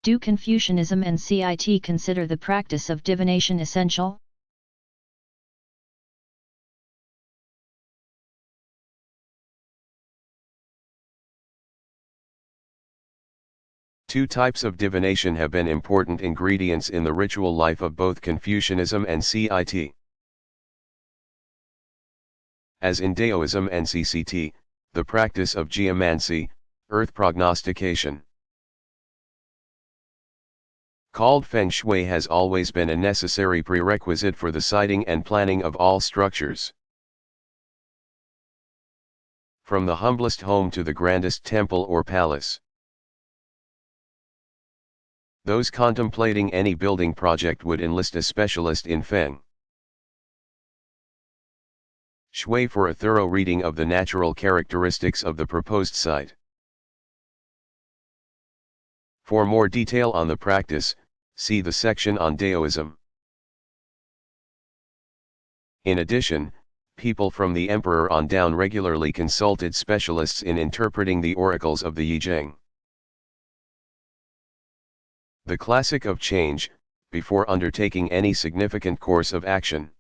Do Confucianism and CIT consider the practice of divination essential? Two types of divination have been important ingredients in the ritual life of both Confucianism and CIT. As in Daoism and CCT, the practice of geomancy, earth prognostication, called feng shui, has always been a necessary prerequisite for the siting and planning of all structures. From the humblest home to the grandest temple or palace. Those contemplating any building project would enlist a specialist in feng shui for a thorough reading of the natural characteristics of the proposed site. For more detail on the practice, see the section on Daoism. In addition, people from the emperor on down regularly consulted specialists in interpreting the oracles of the Yijing, the classic of change, before undertaking any significant course of action.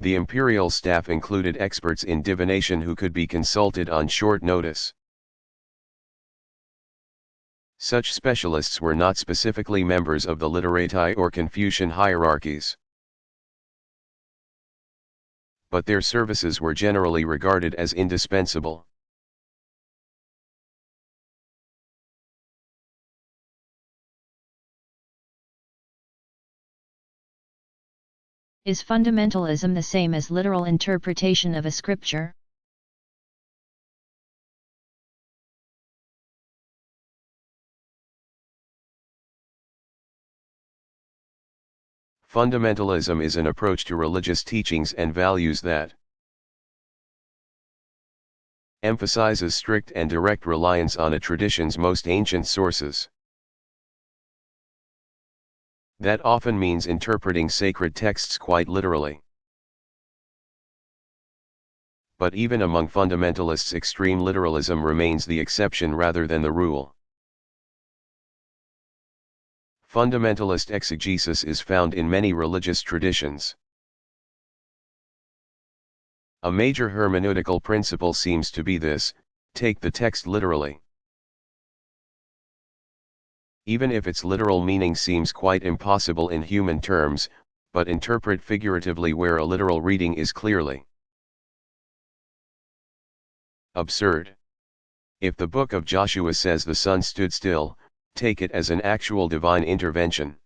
The imperial staff included experts in divination who could be consulted on short notice. Such specialists were not specifically members of the Literati or Confucian hierarchies, but their services were generally regarded as indispensable. Is fundamentalism the same as literal interpretation of a scripture? Fundamentalism is an approach to religious teachings and values that emphasizes strict and direct reliance on a tradition's most ancient sources. That often means interpreting sacred texts quite literally. But even among fundamentalists, extreme literalism remains the exception rather than the rule. Fundamentalist exegesis is found in many religious traditions. A major hermeneutical principle seems to be this: take the text literally. Even if its literal meaning seems quite impossible in human terms, but interpret figuratively where a literal reading is clearly absurd. If the book of Joshua says the sun stood still, take it as an actual divine intervention.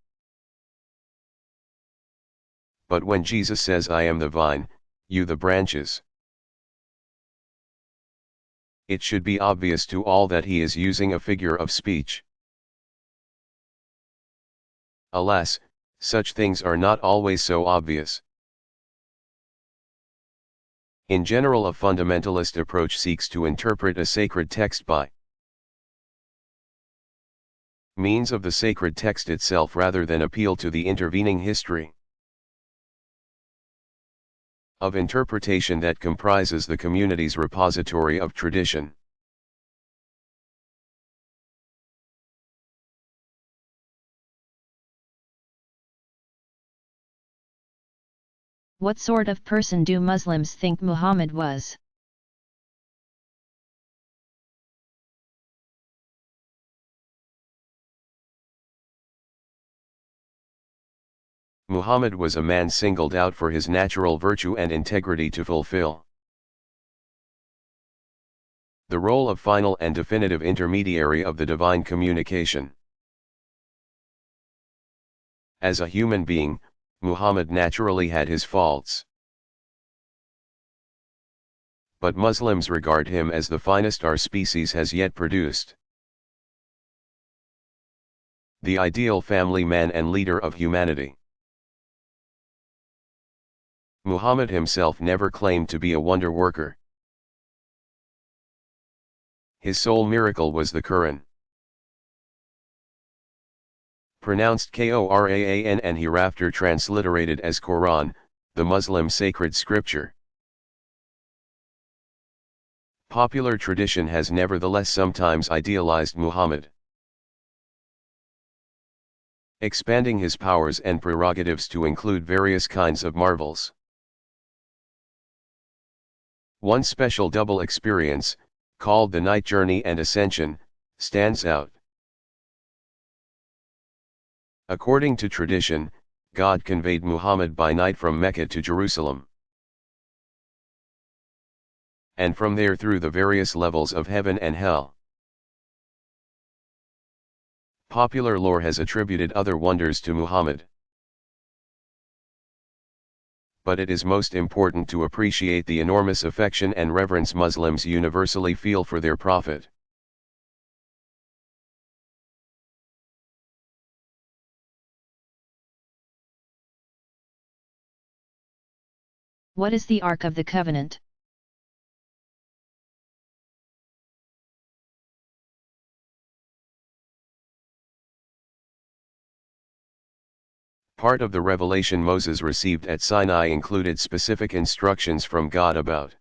But when Jesus says, "I am the vine, you the branches," it should be obvious to all that he is using a figure of speech. Alas, such things are not always so obvious. In general, a fundamentalist approach seeks to interpret a sacred text by means of the sacred text itself rather than appeal to the intervening history of interpretation that comprises the community's repository of tradition. What sort of person do Muslims think Muhammad was? Muhammad was a man singled out for his natural virtue and integrity to fulfill the role of final and definitive intermediary of the divine communication. As a human being, Muhammad naturally had his faults. But Muslims regard him as the finest our species has yet produced. The ideal family man and leader of humanity. Muhammad himself never claimed to be a wonder worker. His sole miracle was the Quran, pronounced Qoran and hereafter transliterated as Quran, the Muslim sacred scripture. Popular tradition has nevertheless sometimes idealized Muhammad, expanding his powers and prerogatives to include various kinds of marvels. One special double experience, called the night journey and ascension, stands out. According to tradition, God conveyed Muhammad by night from Mecca to Jerusalem, and from there through the various levels of heaven and hell. Popular lore has attributed other wonders to Muhammad, but it is most important to appreciate the enormous affection and reverence Muslims universally feel for their prophet. What is the Ark of the Covenant? Part of the revelation Moses received at Sinai included specific instructions from God about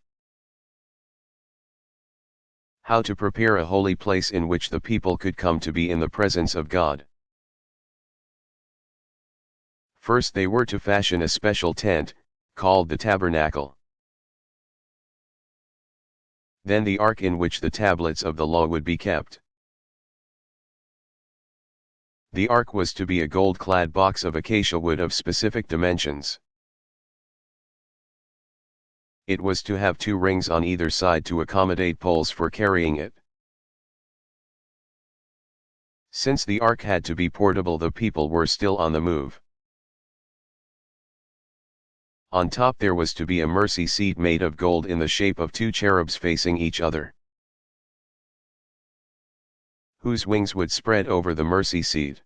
how to prepare a holy place in which the people could come to be in the presence of God. First they were to fashion a special tent, called the tabernacle. Then the ark in which the tablets of the law would be kept. The ark was to be a gold-clad box of acacia wood of specific dimensions. It was to have 2 rings on either side to accommodate poles for carrying it. Since the ark had to be portable, the people were still on the move. On top there was to be a mercy seat made of gold in the shape of 2 cherubs facing each other, whose wings would spread over the mercy seat.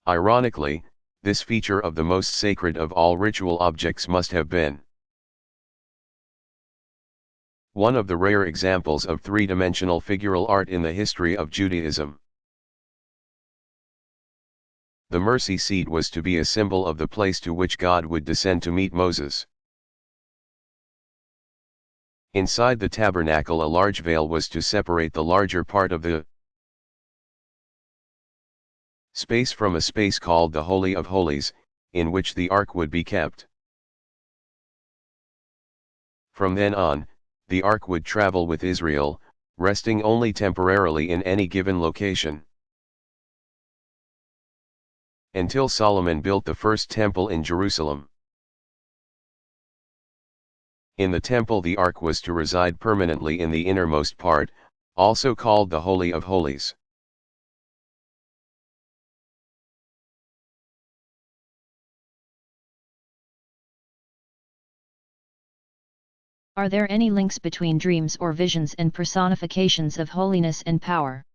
Ironically, this feature of the most sacred of all ritual objects must have been one of the rare examples of 3-dimensional figural art in the history of Judaism. The mercy seat was to be a symbol of the place to which God would descend to meet Moses. Inside the tabernacle a large veil was to separate the larger part of the space from a space called the Holy of Holies, in which the ark would be kept. From then on, the ark would travel with Israel, resting only temporarily in any given location, until Solomon built the first temple in Jerusalem. In the temple the ark was to reside permanently in the innermost part, also called the Holy of Holies. Are there any links between dreams or visions and personifications of holiness and power?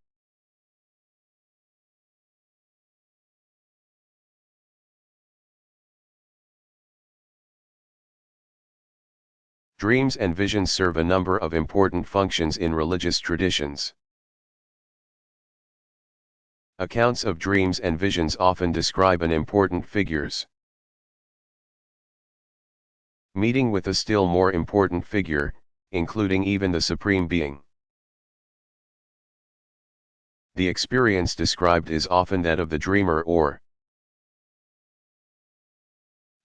Dreams and visions serve a number of important functions in religious traditions. Accounts of dreams and visions often describe an important figure's meeting with a still more important figure, including even the Supreme Being. The experience described is often that of the dreamer or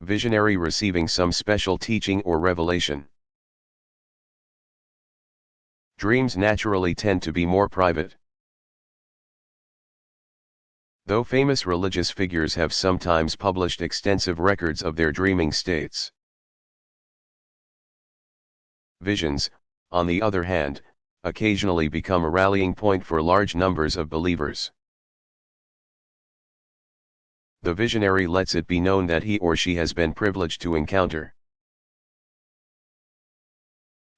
visionary receiving some special teaching or revelation. Dreams naturally tend to be more private, though famous religious figures have sometimes published extensive records of their dreaming states. Visions, on the other hand, occasionally become a rallying point for large numbers of believers. The visionary lets it be known that he or she has been privileged to encounter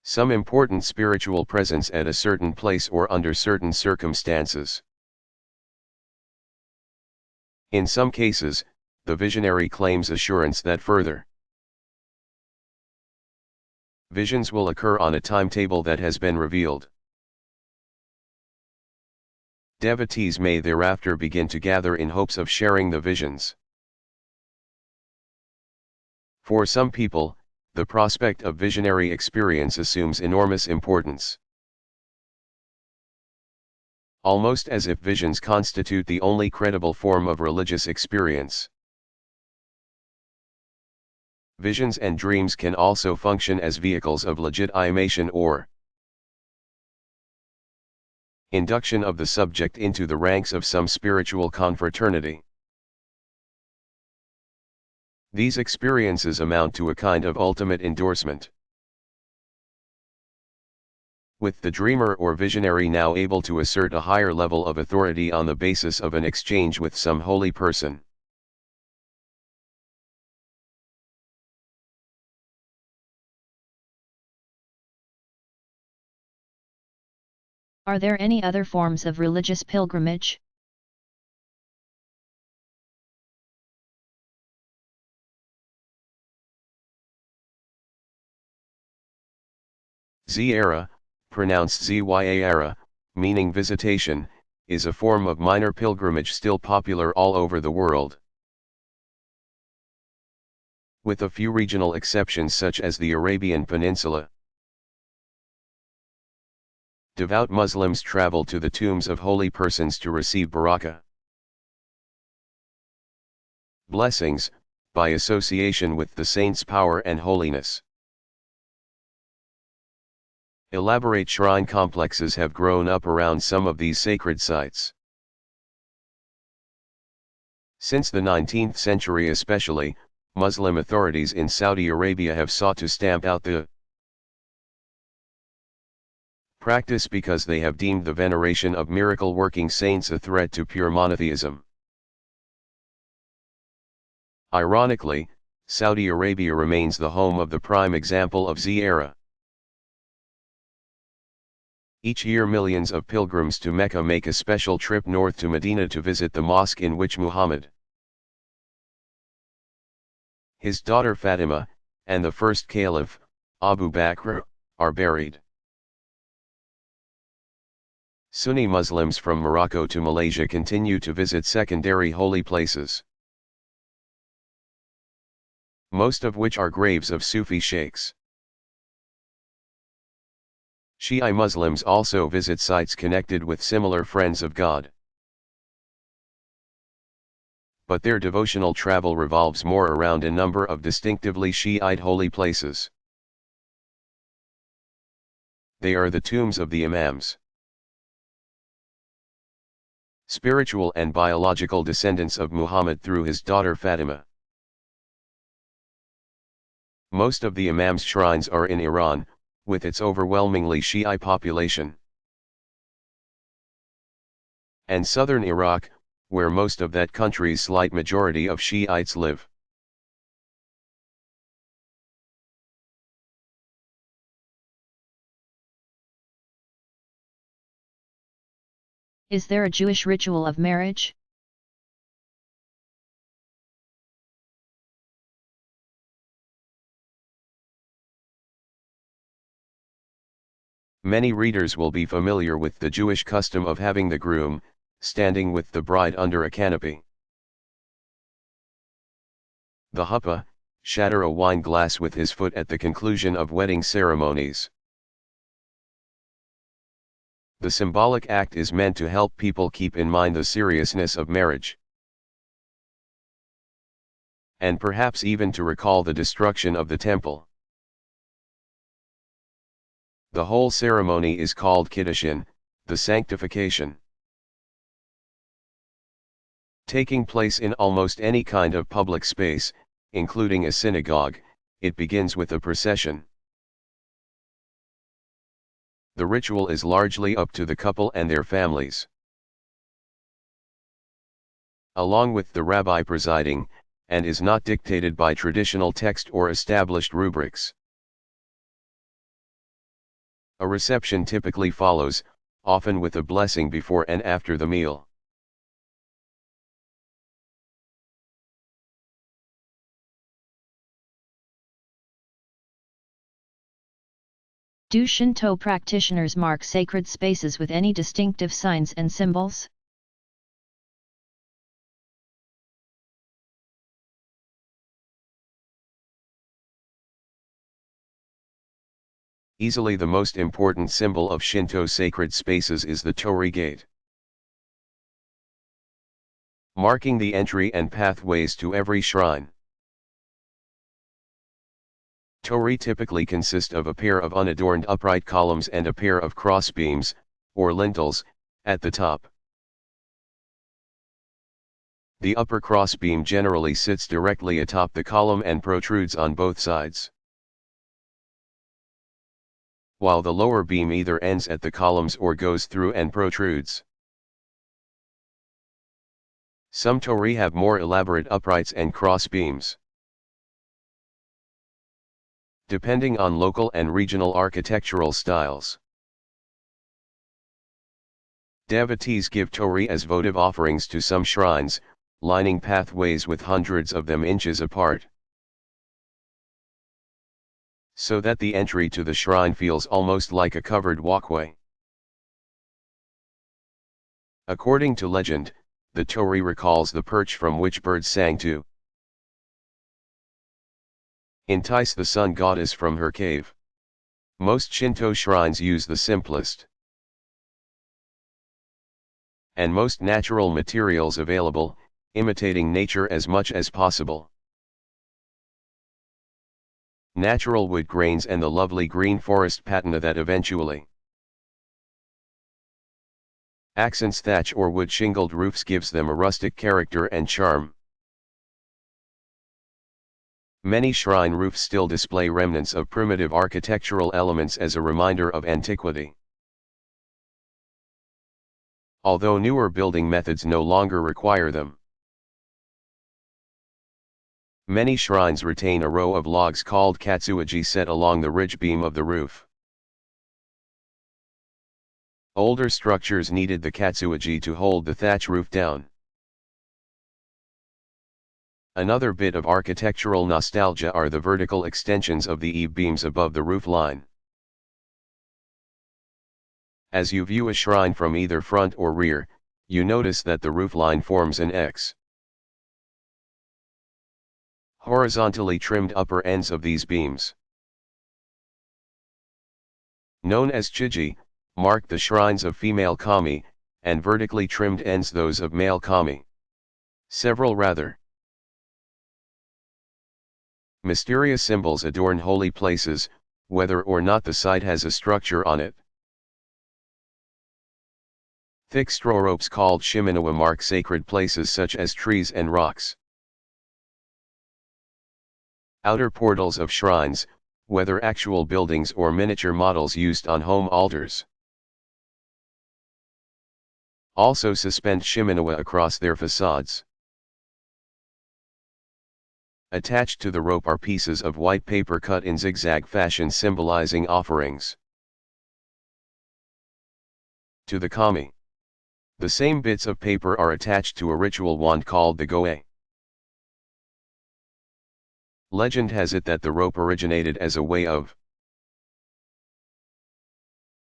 some important spiritual presence at a certain place or under certain circumstances. In some cases, the visionary claims assurance that further visions will occur on a timetable that has been revealed. Devotees may thereafter begin to gather in hopes of sharing the visions. For some people, the prospect of visionary experience assumes enormous importance. Almost as if visions constitute the only credible form of religious experience. Visions and dreams can also function as vehicles of legitimation or induction of the subject into the ranks of some spiritual confraternity. These experiences amount to a kind of ultimate endorsement, with the dreamer or visionary now able to assert a higher level of authority on the basis of an exchange with some holy person. Are there any other forms of religious pilgrimage? Ziara, pronounced Zyara, meaning visitation, is a form of minor pilgrimage still popular all over the world. With a few regional exceptions such as the Arabian Peninsula. Devout Muslims travel to the tombs of holy persons to receive barakah, blessings, by association with the saint's power and holiness. Elaborate shrine complexes have grown up around some of these sacred sites. Since the 19th century especially, Muslim authorities in Saudi Arabia have sought to stamp out the practice because they have deemed the veneration of miracle-working saints a threat to pure monotheism. Ironically, Saudi Arabia remains the home of the prime example of Ziara. Each year millions of pilgrims to Mecca make a special trip north to Medina to visit the mosque in which Muhammad, his daughter Fatima, and the first caliph, Abu Bakr, are buried. Sunni Muslims from Morocco to Malaysia continue to visit secondary holy places, most of which are graves of Sufi sheikhs. Shi'i Muslims also visit sites connected with similar friends of God. But their devotional travel revolves more around a number of distinctively Shiite holy places. They are the tombs of the Imams, spiritual and biological descendants of Muhammad through his daughter Fatima. Most of the Imams' shrines are in Iran, with its overwhelmingly Shi'i population, and southern Iraq, where most of that country's slight majority of Shiites live. Is there a Jewish ritual of marriage? Many readers will be familiar with the Jewish custom of having the groom standing with the bride under a canopy. The huppah shatter a wine glass with his foot at the conclusion of wedding ceremonies. The symbolic act is meant to help people keep in mind the seriousness of marriage, and perhaps even to recall the destruction of the temple. The whole ceremony is called Kiddushin, the sanctification. Taking place in almost any kind of public space, including a synagogue, it begins with a procession. The ritual is largely up to the couple and their families, along with the rabbi presiding, and is not dictated by traditional text or established rubrics. A reception typically follows, often with a blessing before and after the meal. Do Shinto practitioners mark sacred spaces with any distinctive signs and symbols? Easily the most important symbol of Shinto sacred spaces is the Torii Gate, marking the entry and pathways to every shrine. Torii typically consist of a pair of unadorned upright columns and a pair of crossbeams, or lintels, at the top. The upper crossbeam generally sits directly atop the column and protrudes on both sides, while the lower beam either ends at the columns or goes through and protrudes. Some torii have more elaborate uprights and crossbeams. Depending on local and regional architectural styles, devotees give torii as votive offerings to some shrines, lining pathways with hundreds of them inches apart, so that the entry to the shrine feels almost like a covered walkway. According to legend, the torii recalls the perch from which birds sang to entice the sun goddess from her cave. Most Shinto shrines use the simplest and most natural materials available, imitating nature as much as possible. Natural wood grains and the lovely green forest patina that eventually accents thatch or wood shingled roofs gives them a rustic character and charm. Many shrine roofs still display remnants of primitive architectural elements as a reminder of antiquity, although newer building methods no longer require them. Many shrines retain a row of logs called katsuoji set along the ridge beam of the roof. Older structures needed the katsuoji to hold the thatch roof down. Another bit of architectural nostalgia are the vertical extensions of the eave beams above the roof line. As you view a shrine from either front or rear, you notice that the roof line forms an X. Horizontally trimmed upper ends of these beams, known as chiji, mark the shrines of female kami, and vertically trimmed ends those of male kami. Several rather mysterious symbols adorn holy places, whether or not the site has a structure on it. Thick straw ropes called shiminawa mark sacred places such as trees and rocks. Outer portals of shrines, whether actual buildings or miniature models used on home altars, also suspend shiminawa across their facades. Attached to the rope are pieces of white paper cut in zigzag fashion symbolizing offerings to the kami. The same bits of paper are attached to a ritual wand called the goe. Legend has it that the rope originated as a way of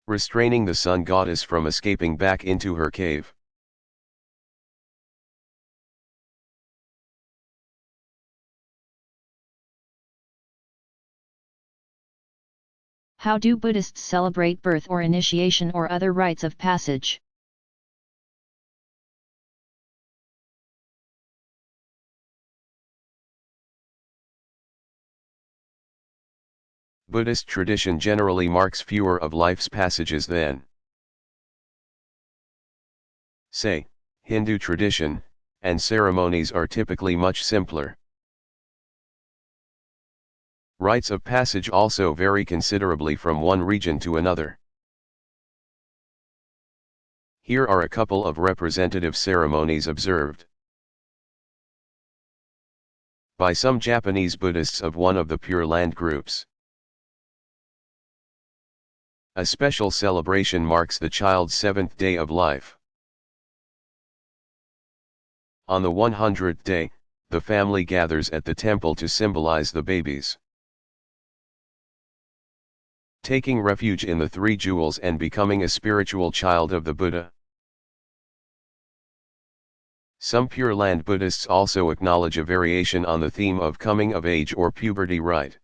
restraining the sun goddess from escaping back into her cave. How do Buddhists celebrate birth or initiation or other rites of passage? Buddhist tradition generally marks fewer of life's passages than, say, Hindu tradition, and ceremonies are typically much simpler. Rites of passage also vary considerably from one region to another. Here are a couple of representative ceremonies observed by some Japanese Buddhists of one of the Pure Land groups. A special celebration marks the child's 7th day of life. On the 100th day, the family gathers at the temple to symbolize the baby's taking refuge in the three jewels and becoming a spiritual child of the Buddha. Some Pure Land Buddhists also acknowledge a variation on the theme of coming of age or puberty rite.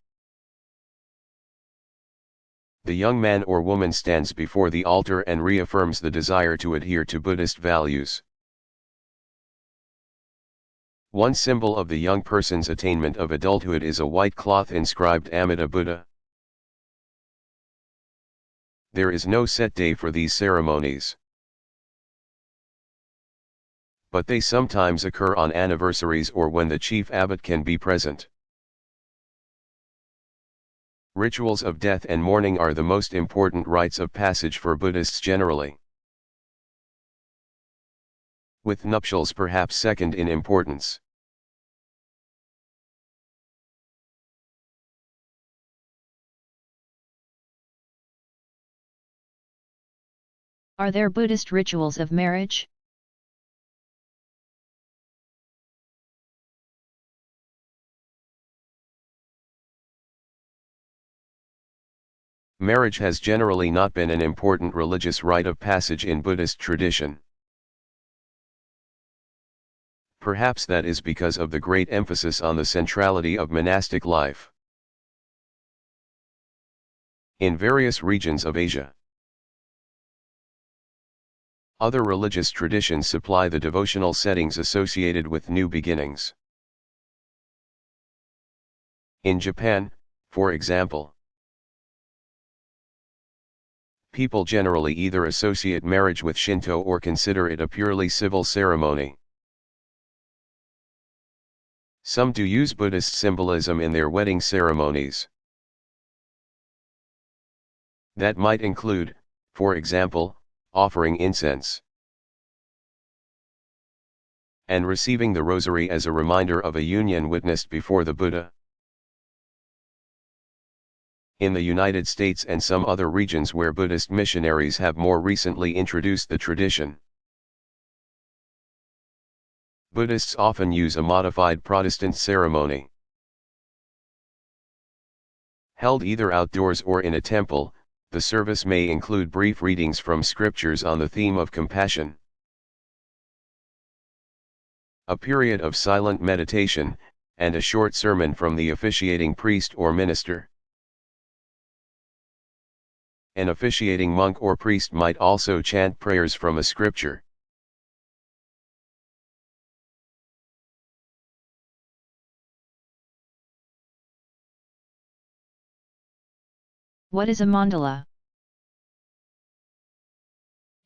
The young man or woman stands before the altar and reaffirms the desire to adhere to Buddhist values. One symbol of the young person's attainment of adulthood is a white cloth inscribed Amida Buddha. There is no set day for these ceremonies, but they sometimes occur on anniversaries or when the chief abbot can be present. Rituals of death and mourning are the most important rites of passage for Buddhists generally, with nuptials perhaps second in importance. Are there Buddhist rituals of marriage? Marriage has generally not been an important religious rite of passage in Buddhist tradition. Perhaps that is because of the great emphasis on the centrality of monastic life. In various regions of Asia, other religious traditions supply the devotional settings associated with new beginnings. In Japan, for example, people generally either associate marriage with Shinto or consider it a purely civil ceremony. Some do use Buddhist symbolism in their wedding ceremonies. That might include, for example, offering incense and receiving the rosary as a reminder of a union witnessed before the Buddha. In the United States and some other regions where Buddhist missionaries have more recently introduced the tradition, Buddhists often use a modified Protestant ceremony. Held either outdoors or in a temple, the service may include brief readings from scriptures on the theme of compassion, a period of silent meditation, and a short sermon from the officiating priest or minister. An officiating monk or priest might also chant prayers from a scripture. What is a mandala?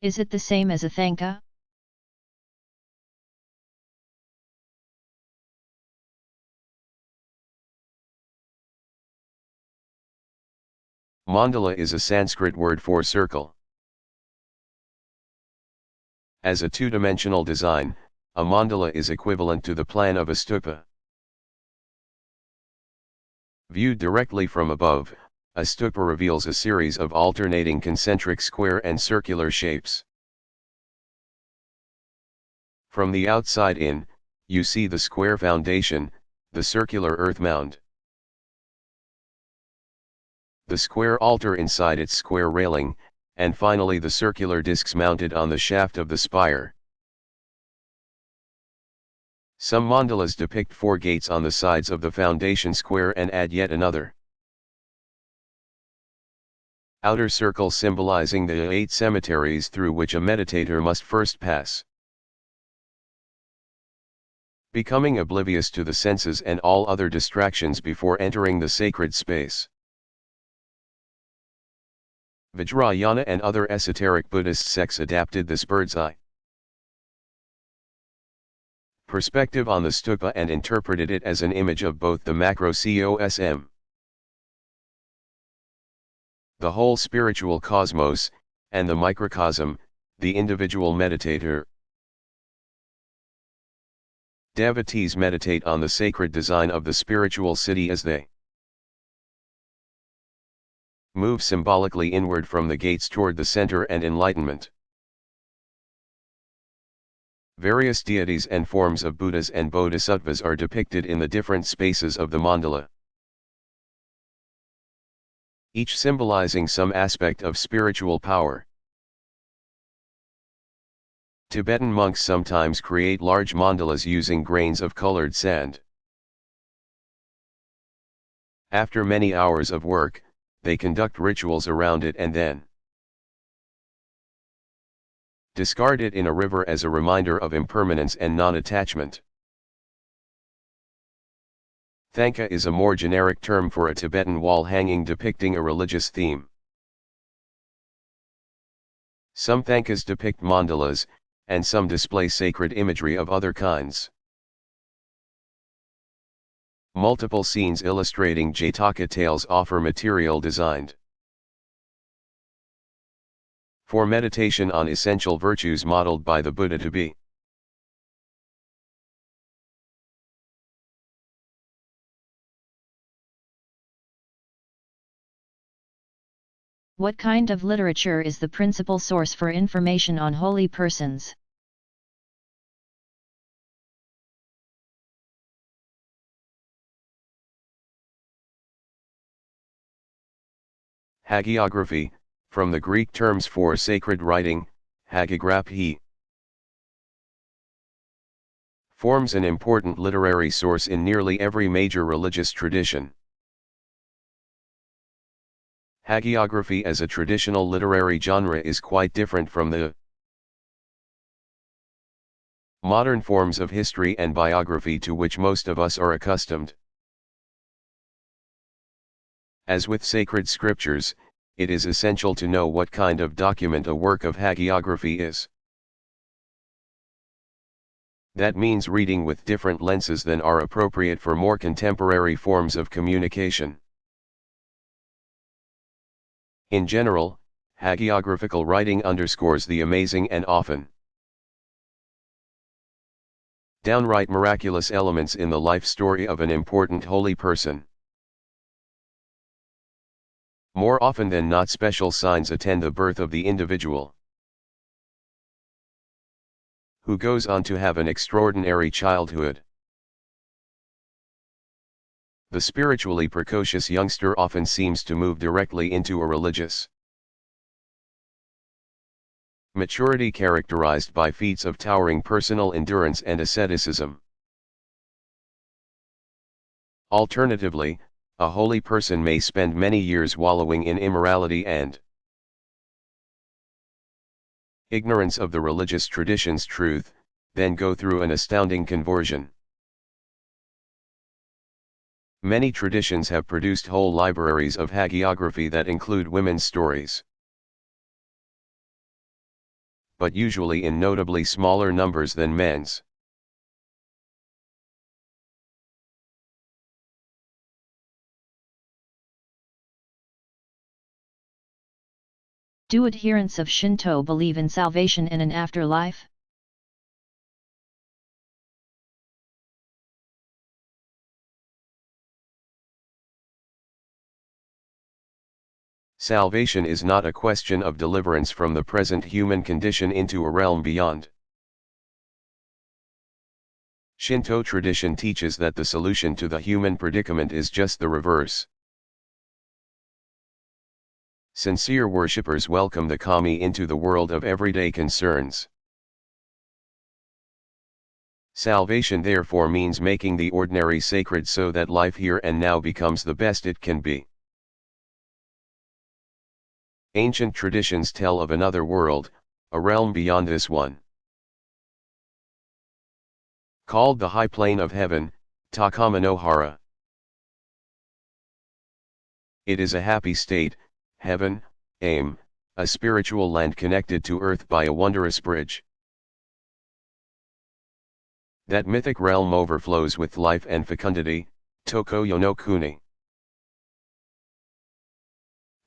Is it the same as a thangka? Mandala is a Sanskrit word for circle. As a two-dimensional design, a mandala is equivalent to the plan of a stupa. Viewed directly from above, a stupa reveals a series of alternating concentric square and circular shapes. From the outside in, you see the square foundation, the circular earth mound, the square altar inside its square railing, and finally the circular discs mounted on the shaft of the spire. Some mandalas depict 4 gates on the sides of the foundation square and add yet another outer circle symbolizing the 8 cemeteries through which a meditator must first pass, becoming oblivious to the senses and all other distractions before entering the sacred space. Vajrayana and other esoteric Buddhist sects adapted this bird's-eye perspective on the stupa and interpreted it as an image of both the macrocosm, the whole spiritual cosmos, and the microcosm, the individual meditator. Devotees meditate on the sacred design of the spiritual city as they move symbolically inward from the gates toward the center and enlightenment. Various deities and forms of Buddhas and Bodhisattvas are depicted in the different spaces of the mandala, each symbolizing some aspect of spiritual power. Tibetan monks sometimes create large mandalas using grains of colored sand. After many hours of work, they conduct rituals around it and then discard it in a river as a reminder of impermanence and non-attachment. Thangka is a more generic term for a Tibetan wall hanging depicting a religious theme. Some thangkas depict mandalas, and some display sacred imagery of other kinds. Multiple scenes illustrating Jataka tales offer material designed for meditation on essential virtues modeled by the Buddha to be. What kind of literature is the principal source for information on holy persons? Hagiography, from the Greek terms for sacred writing, hagiography, forms an important literary source in nearly every major religious tradition. Hagiography as a traditional literary genre is quite different from the modern forms of history and biography to which most of us are accustomed. As with sacred scriptures, it is essential to know what kind of document a work of hagiography is. That means reading with different lenses than are appropriate for more contemporary forms of communication. In general, hagiographical writing underscores the amazing and often downright miraculous elements in the life story of an important holy person. More often than not, special signs attend the birth of the individual, who goes on to have an extraordinary childhood. The spiritually precocious youngster often seems to move directly into a religious maturity characterized by feats of towering personal endurance and asceticism. Alternatively, a holy person may spend many years wallowing in immorality and ignorance of the religious tradition's truth, then go through an astounding conversion. Many traditions have produced whole libraries of hagiography that include women's stories, but usually in notably smaller numbers than men's. Do adherents of Shinto believe in salvation in an afterlife? Salvation is not a question of deliverance from the present human condition into a realm beyond. Shinto tradition teaches that the solution to the human predicament is just the reverse. Sincere worshippers welcome the kami into the world of everyday concerns. Salvation therefore means making the ordinary sacred so that life here and now becomes the best it can be. Ancient traditions tell of another world, a realm beyond this one, called the high plane of heaven, Takama no Hara. It is a happy state, heaven, aim, a spiritual land connected to earth by a wondrous bridge. That mythic realm overflows with life and fecundity, Tokoyo no Kuni.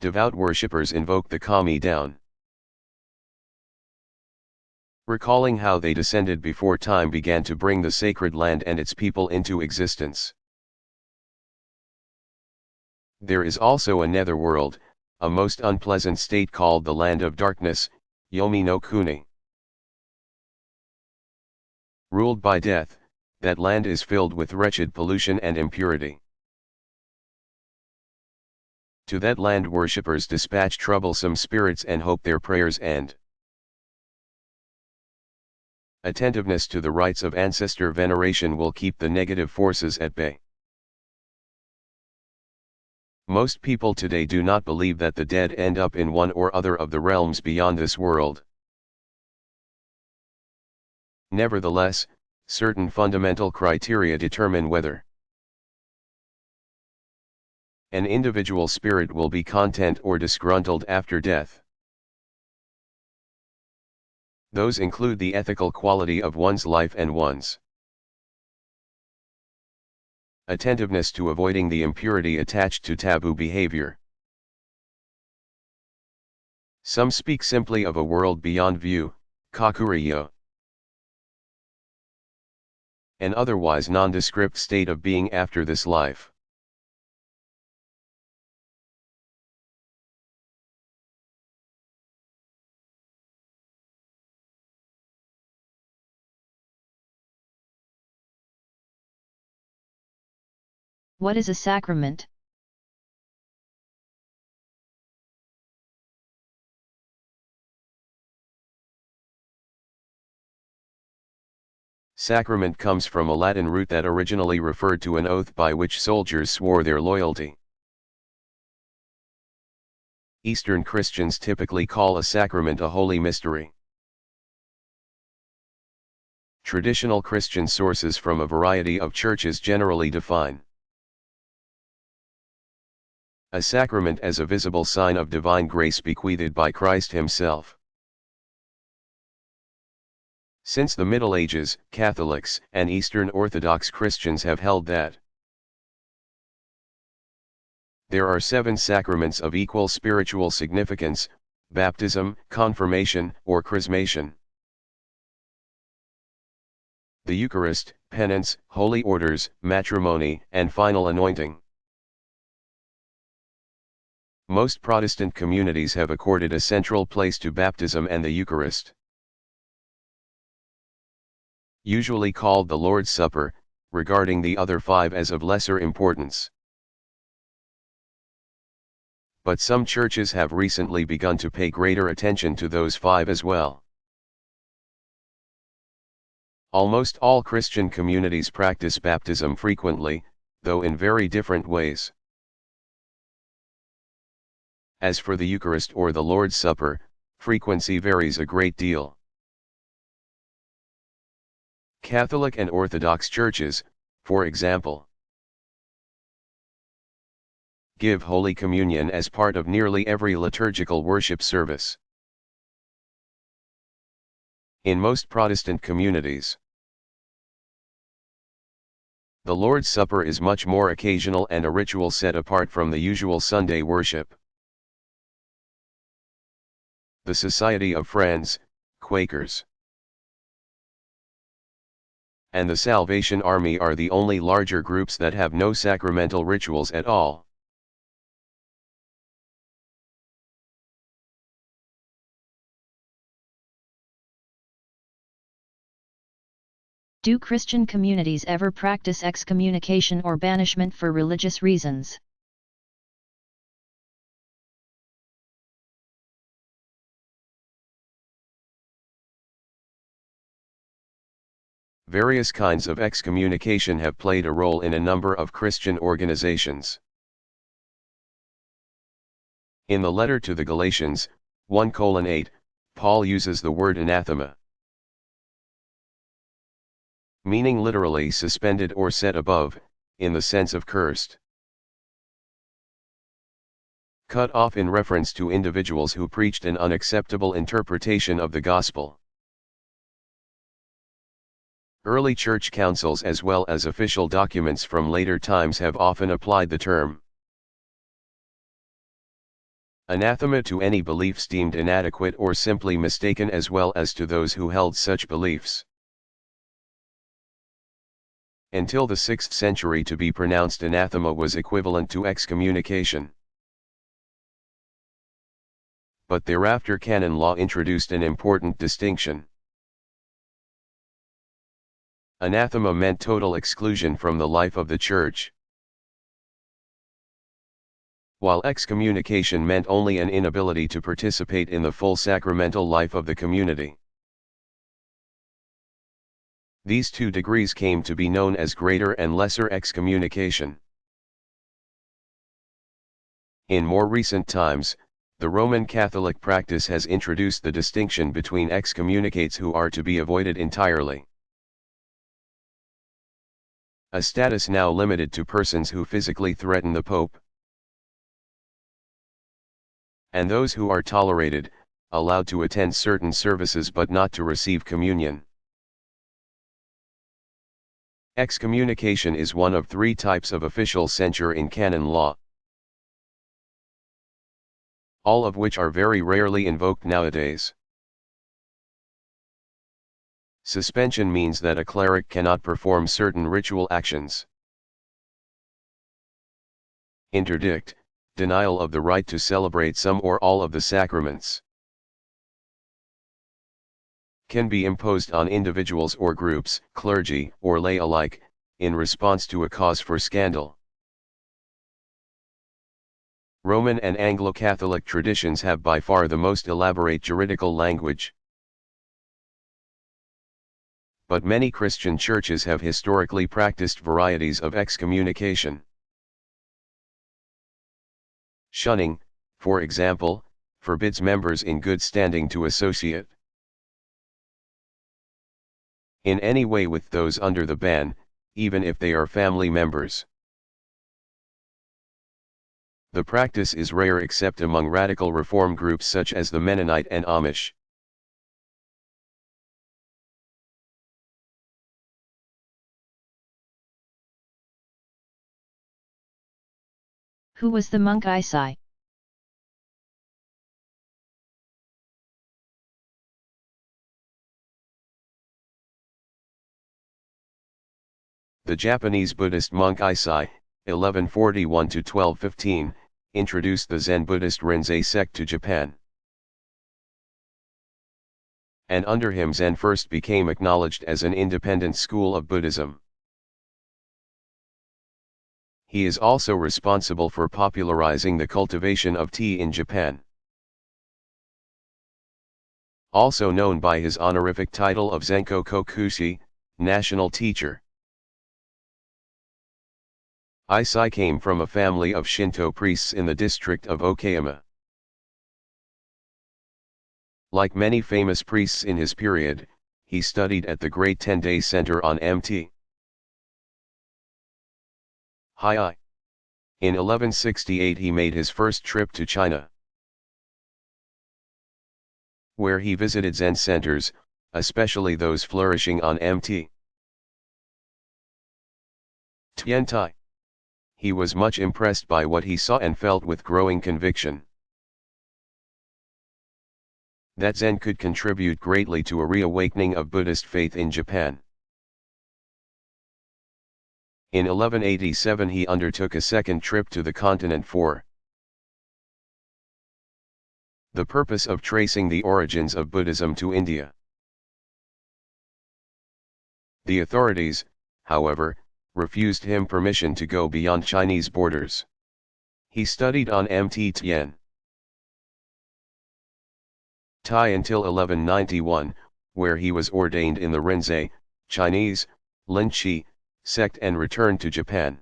Devout worshippers invoke the kami down, recalling how they descended before time began to bring the sacred land and its people into existence. There is also a netherworld, a most unpleasant state called the land of darkness, Yomi no Kuni. Ruled by death, that land is filled with wretched pollution and impurity. To that land worshippers dispatch troublesome spirits and hope their prayers and attentiveness to the rites of ancestor veneration will keep the negative forces at bay. Most people today do not believe that the dead end up in one or other of the realms beyond this world. Nevertheless, certain fundamental criteria determine whether an individual spirit will be content or disgruntled after death. Those include the ethical quality of one's life and one's attentiveness to avoiding the impurity attached to taboo behavior. Some speak simply of a world beyond view, kakuriyo, an otherwise nondescript state of being after this life. What is a sacrament? Sacrament comes from a Latin root that originally referred to an oath by which soldiers swore their loyalty. Eastern Christians typically call a sacrament a holy mystery. Traditional Christian sources from a variety of churches generally define a sacrament as a visible sign of divine grace bequeathed by Christ himself. Since the Middle Ages, Catholics and Eastern Orthodox Christians have held that there are 7 sacraments of equal spiritual significance: baptism, confirmation, or chrismation, the Eucharist, penance, holy orders, matrimony, and final anointing. Most Protestant communities have accorded a central place to baptism and the Eucharist, usually called the Lord's Supper, regarding the other 5 as of lesser importance. But some churches have recently begun to pay greater attention to those 5 as well. Almost all Christian communities practice baptism frequently, though in very different ways. As for the Eucharist or the Lord's Supper, frequency varies a great deal. Catholic and Orthodox churches, for example, give Holy Communion as part of nearly every liturgical worship service. In most Protestant communities, the Lord's Supper is much more occasional and a ritual set apart from the usual Sunday worship. The Society of Friends, Quakers, and the Salvation Army are the only larger groups that have no sacramental rituals at all. Do Christian communities ever practice excommunication or banishment for religious reasons? Various kinds of excommunication have played a role in a number of Christian organizations. In the letter to the Galatians, 1:8, Paul uses the word anathema, meaning literally suspended or set above, in the sense of cursed. Cut off in reference to individuals who preached an unacceptable interpretation of the gospel. Early church councils as well as official documents from later times have often applied the term anathema to any beliefs deemed inadequate or simply mistaken, as well as to those who held such beliefs. Until the 6th century, to be pronounced anathema was equivalent to excommunication. But thereafter canon law introduced an important distinction. Anathema meant total exclusion from the life of the church, while excommunication meant only an inability to participate in the full sacramental life of the community. These 2 degrees came to be known as greater and lesser excommunication. In more recent times, the Roman Catholic practice has introduced the distinction between excommunicates who are to be avoided entirely. A status now limited to persons who physically threaten the Pope, and those who are tolerated, allowed to attend certain services but not to receive communion. Excommunication is one of three types of official censure in canon law, all of which are very rarely invoked nowadays. Suspension means that a cleric cannot perform certain ritual actions. Interdict, denial of the right to celebrate some or all of the sacraments, can be imposed on individuals or groups, clergy or lay alike, in response to a cause for scandal. Roman and Anglo-Catholic traditions have by far the most elaborate juridical language. But many Christian churches have historically practiced varieties of excommunication. Shunning, for example, forbids members in good standing to associate in any way with those under the ban, even if they are family members. The practice is rare except among radical reform groups such as the Mennonite and Amish. Who was the monk Isai? The Japanese Buddhist monk Isai, 1141–1215, introduced the Zen Buddhist Rinzai sect to Japan. And under him Zen first became acknowledged as an independent school of Buddhism. He is also responsible for popularizing the cultivation of tea in Japan. Also known by his honorific title of Zenko Kokushi, national teacher. Isai came from a family of Shinto priests in the district of Okayama. Like many famous priests in his period, he studied at the Great Tendai Center on Mt. Hiei. In 1168 he made his first trip to China, where he visited Zen centers, especially those flourishing on Mt. Tiantai. He was much impressed by what he saw and felt with growing conviction that Zen could contribute greatly to a reawakening of Buddhist faith in Japan. In 1187 he undertook a second trip to the continent for the purpose of tracing the origins of Buddhism to India. The authorities, however, refused him permission to go beyond Chinese borders. He studied on Mt. Tian Tai until 1191, where he was ordained in the Rinzai, Chinese, Linqi, sect and returned to Japan.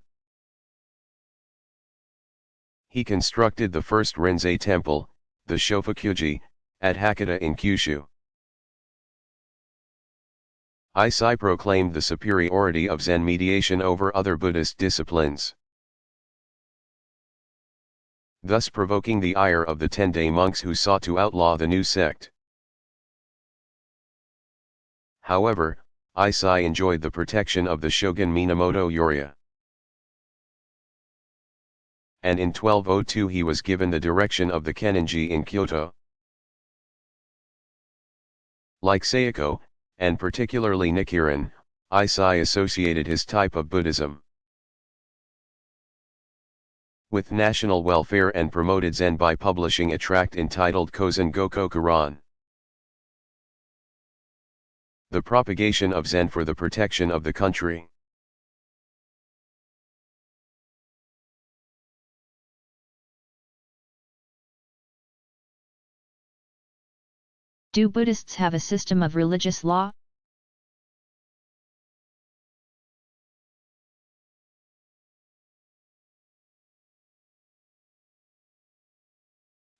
He constructed the first Rinzai temple, the Shofukuji, at Hakata in Kyushu. Isai proclaimed the superiority of Zen mediation over other Buddhist disciplines, thus provoking the ire of the Tendai monks who sought to outlaw the new sect. However, Isai enjoyed the protection of the shogun Minamoto Yorya, and in 1202 he was given the direction of the Kenninji in Kyoto. Like Sayako, and particularly Nichiren, Isai associated his type of Buddhism with national welfare and promoted Zen by publishing a tract entitled Kozen Goko Kuran, the propagation of Zen for the protection of the country. Do Buddhists have a system of religious law?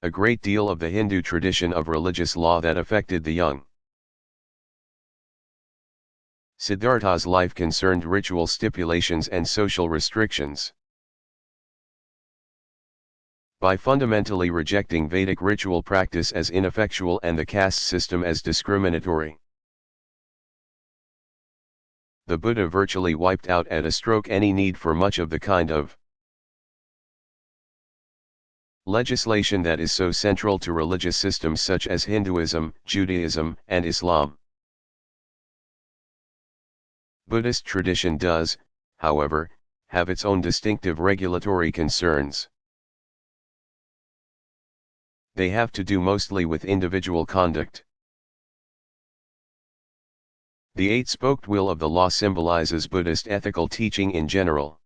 a great deal of the Hindu tradition of religious law that affected the young. Siddhartha's life concerned ritual stipulations and social restrictions. By fundamentally rejecting Vedic ritual practice as ineffectual and the caste system as discriminatory, the Buddha virtually wiped out at a stroke any need for much of the kind of legislation that is so central to religious systems such as Hinduism, Judaism, and Islam. Buddhist tradition does, however, have its own distinctive regulatory concerns. They have to do mostly with individual conduct. The eight-spoked wheel of the law symbolizes Buddhist ethical teaching in general.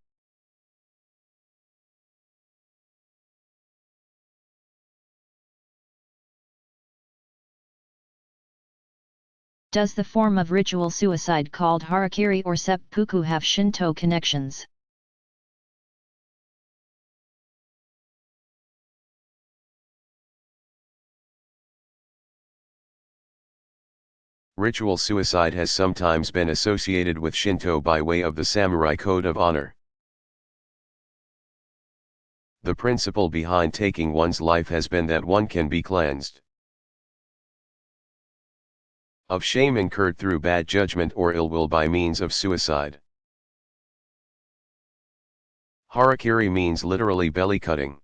Does the form of ritual suicide called harakiri or seppuku have Shinto connections? Ritual suicide has sometimes been associated with Shinto by way of the samurai code of honor. The principle behind taking one's life has been that one can be cleansed of shame incurred through bad judgment or ill will by means of suicide. Harakiri means literally belly cutting,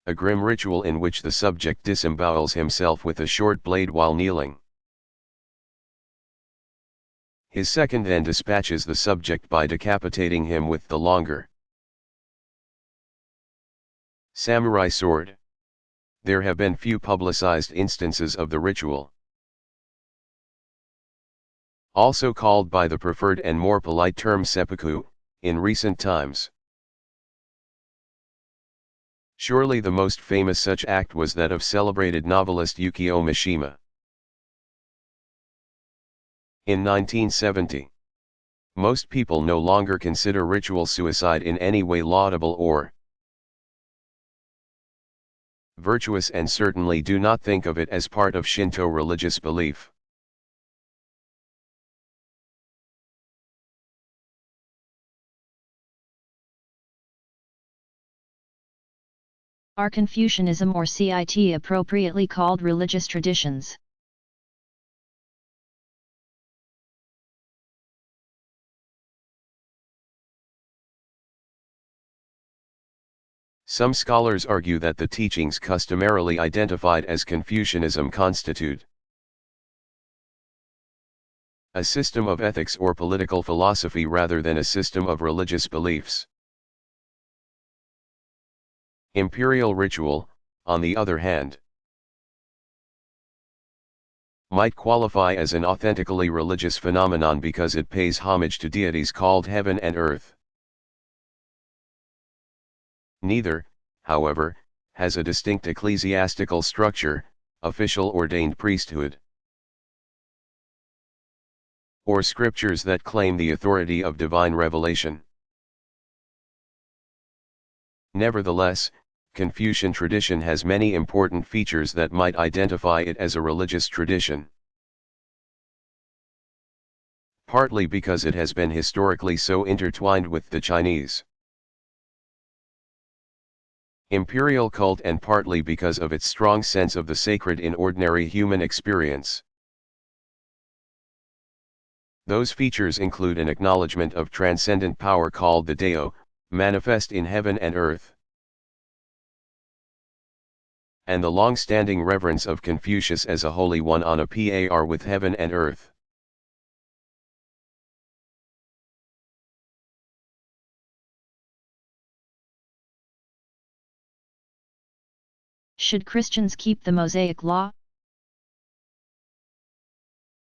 a grim ritual in which the subject disembowels himself with a short blade while kneeling. His second then dispatches the subject by decapitating him with the longer samurai sword. There have been few publicized instances of the ritual, also called by the preferred and more polite term seppuku, in recent times. Surely the most famous such act was that of celebrated novelist Yukio Mishima. In 1970, most people no longer consider ritual suicide in any way laudable or virtuous and certainly do not think of it as part of Shinto religious belief. Are Confucianism or CIT appropriately called religious traditions? Some scholars argue that the teachings customarily identified as Confucianism constitute a system of ethics or political philosophy rather than a system of religious beliefs. Imperial ritual, on the other hand, might qualify as an authentically religious phenomenon because it pays homage to deities called heaven and earth. Neither, however, has a distinct ecclesiastical structure, official ordained priesthood, or scriptures that claim the authority of divine revelation. Nevertheless, Confucian tradition has many important features that might identify it as a religious tradition. Partly because it has been historically so intertwined with the Chinese imperial cult and partly because of its strong sense of the sacred in ordinary human experience. Those features include an acknowledgement of transcendent power called the Dao, manifest in heaven and earth, and the long-standing reverence of Confucius as a holy one on a par with heaven and earth. Should Christians keep the Mosaic Law?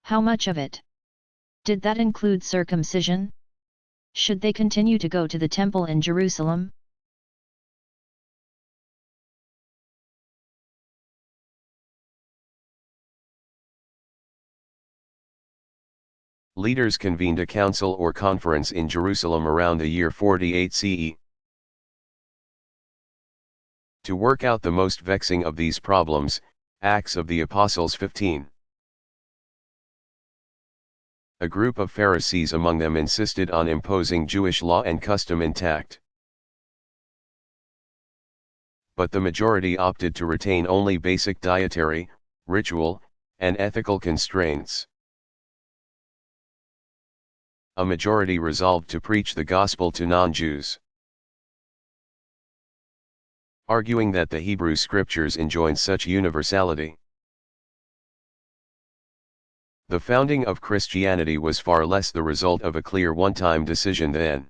How much of it? Did that include circumcision? Should they continue to go to the temple in Jerusalem? Leaders convened a council or conference in Jerusalem around the year 48 CE. To work out the most vexing of these problems, Acts of the Apostles 15. A group of Pharisees among them insisted on imposing Jewish law and custom intact. But the majority opted to retain only basic dietary, ritual, and ethical constraints. A majority resolved to preach the gospel to non-Jews, arguing that the Hebrew scriptures enjoined such universality. The founding of Christianity was far less the result of a clear one-time decision than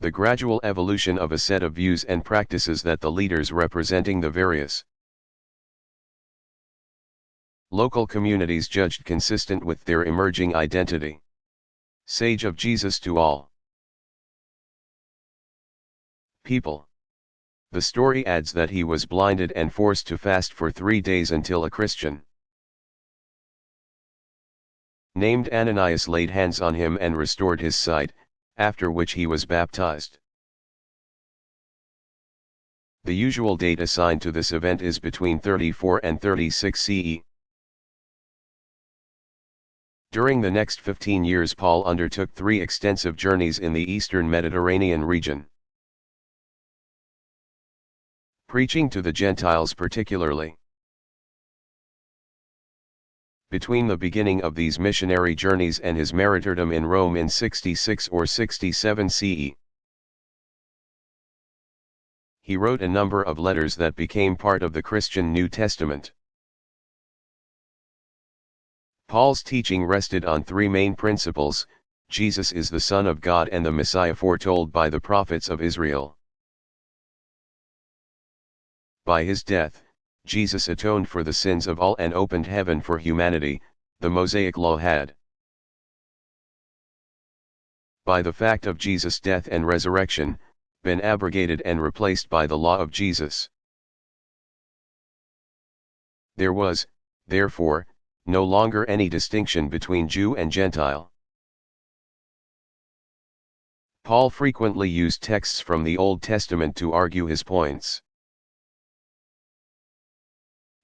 the gradual evolution of a set of views and practices that the leaders representing the various local communities judged consistent with their emerging identity. Sage of Jesus to all people. The story adds that he was blinded and forced to fast for 3 days until a Christian named Ananias laid hands on him and restored his sight, after which he was baptized. The usual date assigned to this event is between 34 and 36 CE. During the next 15 years Paul undertook 3 extensive journeys in the eastern Mediterranean region, preaching to the Gentiles particularly. Between the beginning of these missionary journeys and his martyrdom in Rome in 66 or 67 CE, he wrote a number of letters that became part of the Christian New Testament. Paul's teaching rested on 3 main principles: Jesus is the Son of God and the Messiah foretold by the prophets of Israel. By his death, Jesus atoned for the sins of all and opened heaven for humanity. The Mosaic law had, by the fact of Jesus' death and resurrection, been abrogated and replaced by the law of Jesus. There was, therefore, no longer any distinction between Jew and Gentile. Paul frequently used texts from the Old Testament to argue his points,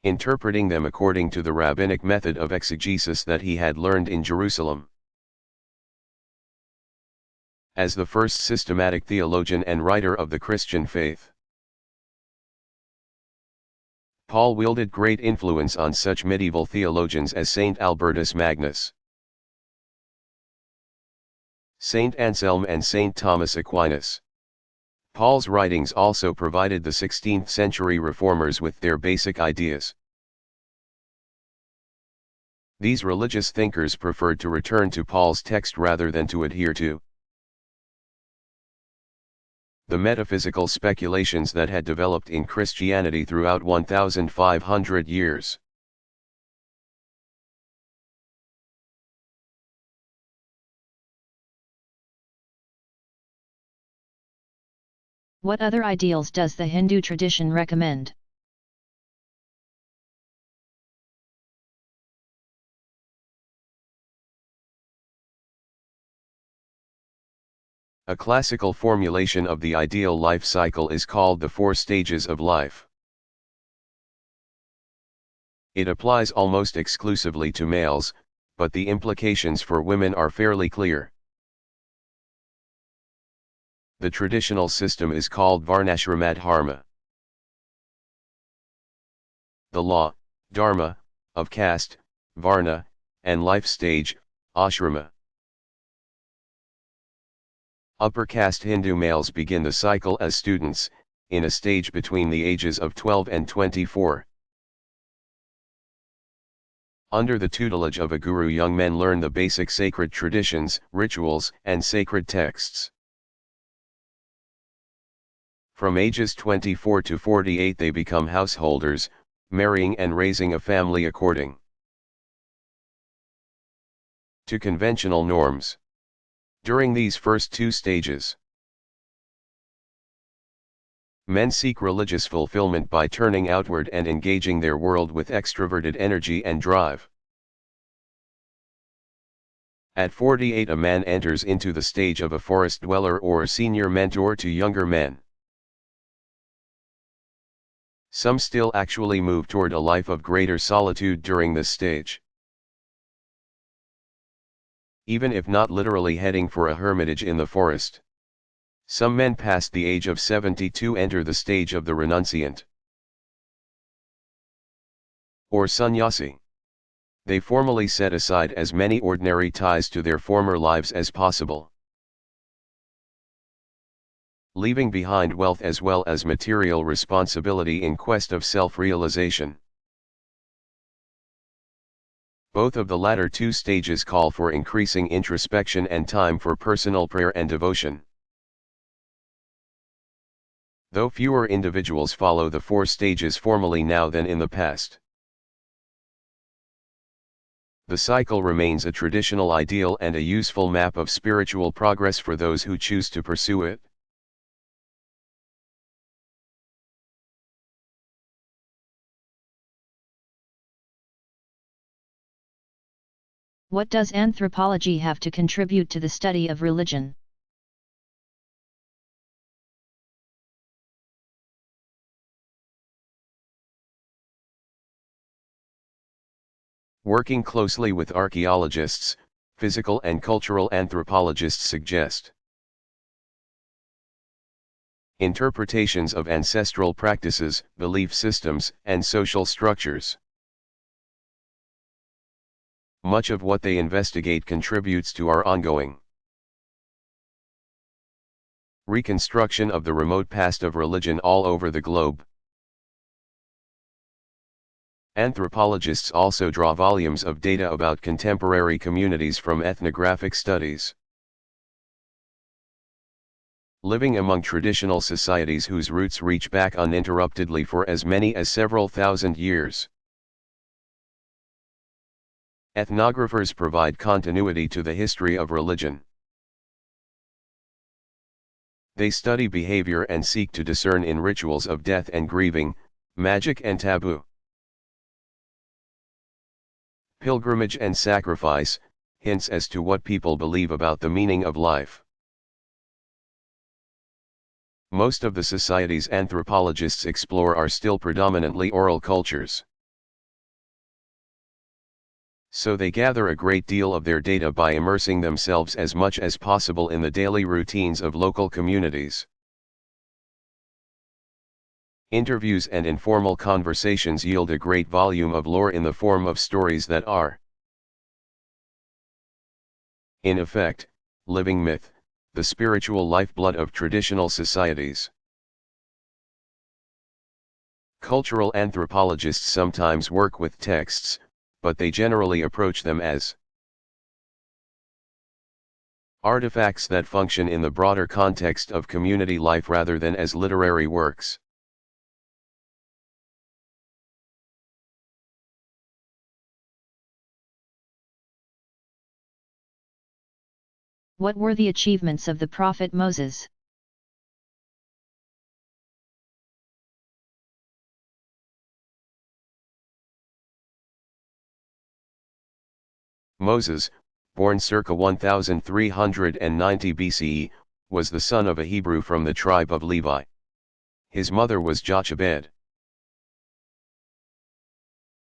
interpreting them according to the rabbinic method of exegesis that he had learned in Jerusalem. As the first systematic theologian and writer of the Christian faith, Paul wielded great influence on such medieval theologians as Saint Albertus Magnus, Saint Anselm and Saint Thomas Aquinas. Paul's writings also provided the 16th-century reformers with their basic ideas. These religious thinkers preferred to return to Paul's text rather than to adhere to the metaphysical speculations that had developed in Christianity throughout 1,500 years. What other ideals does the Hindu tradition recommend? A classical formulation of the ideal life cycle is called the 4 stages of life. It applies almost exclusively to males, but the implications for women are fairly clear. The traditional system is called Varnashramadharma. The law, dharma, of caste, varna, and life stage, ashrama. Upper caste Hindu males begin the cycle as students, in a stage between the ages of 12 and 24. Under the tutelage of a guru, young men learn the basic sacred traditions, rituals, and sacred texts. From ages 24 to 48 they become householders, marrying and raising a family according to conventional norms. During these first 2 stages, men seek religious fulfillment by turning outward and engaging their world with extroverted energy and drive. At 48 a man enters into the stage of a forest dweller or senior mentor to younger men. Some still actually move toward a life of greater solitude during this stage. Even if not literally heading for a hermitage in the forest. Some men past the age of 72 enter the stage of the renunciant, or sannyasi. They formally set aside as many ordinary ties to their former lives as possible, leaving behind wealth as well as material responsibility in quest of self-realization. Both of the latter two stages call for increasing introspection and time for personal prayer and devotion. Though fewer individuals follow the four stages formally now than in the past, the cycle remains a traditional ideal and a useful map of spiritual progress for those who choose to pursue it. What does anthropology have to contribute to the study of religion? Working closely with archaeologists, physical and cultural anthropologists suggest interpretations of ancestral practices, belief systems, and social structures. Much of what they investigate contributes to our ongoing reconstruction of the remote past of religion all over the globe. Anthropologists also draw volumes of data about contemporary communities from ethnographic studies. Living among traditional societies whose roots reach back uninterruptedly for as many as several thousand years. Ethnographers provide continuity to the history of religion. They study behavior and seek to discern in rituals of death and grieving, magic and taboo, pilgrimage and sacrifice, hints as to what people believe about the meaning of life. Most of the societies anthropologists explore are still predominantly oral cultures. So they gather a great deal of their data by immersing themselves as much as possible in the daily routines of local communities. Interviews and informal conversations yield a great volume of lore in the form of stories that are, in effect, living myth, the spiritual lifeblood of traditional societies. Cultural anthropologists sometimes work with texts, but they generally approach them as artifacts that function in the broader context of community life rather than as literary works. What were the achievements of the prophet Moses? Moses, born circa 1390 BCE, was the son of a Hebrew from the tribe of Levi. His mother was Jochebed.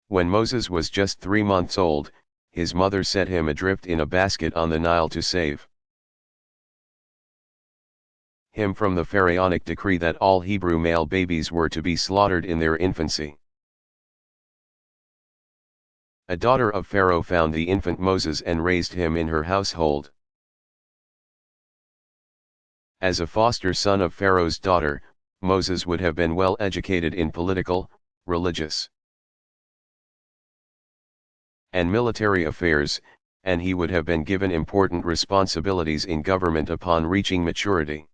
When Moses was just 3 months old, his mother set him adrift in a basket on the Nile to save him from the pharaonic decree that all Hebrew male babies were to be slaughtered in their infancy. A daughter of Pharaoh found the infant Moses and raised him in her household. As a foster son of Pharaoh's daughter, Moses would have been well educated in political, religious, and military affairs, and he would have been given important responsibilities in government upon reaching maturity.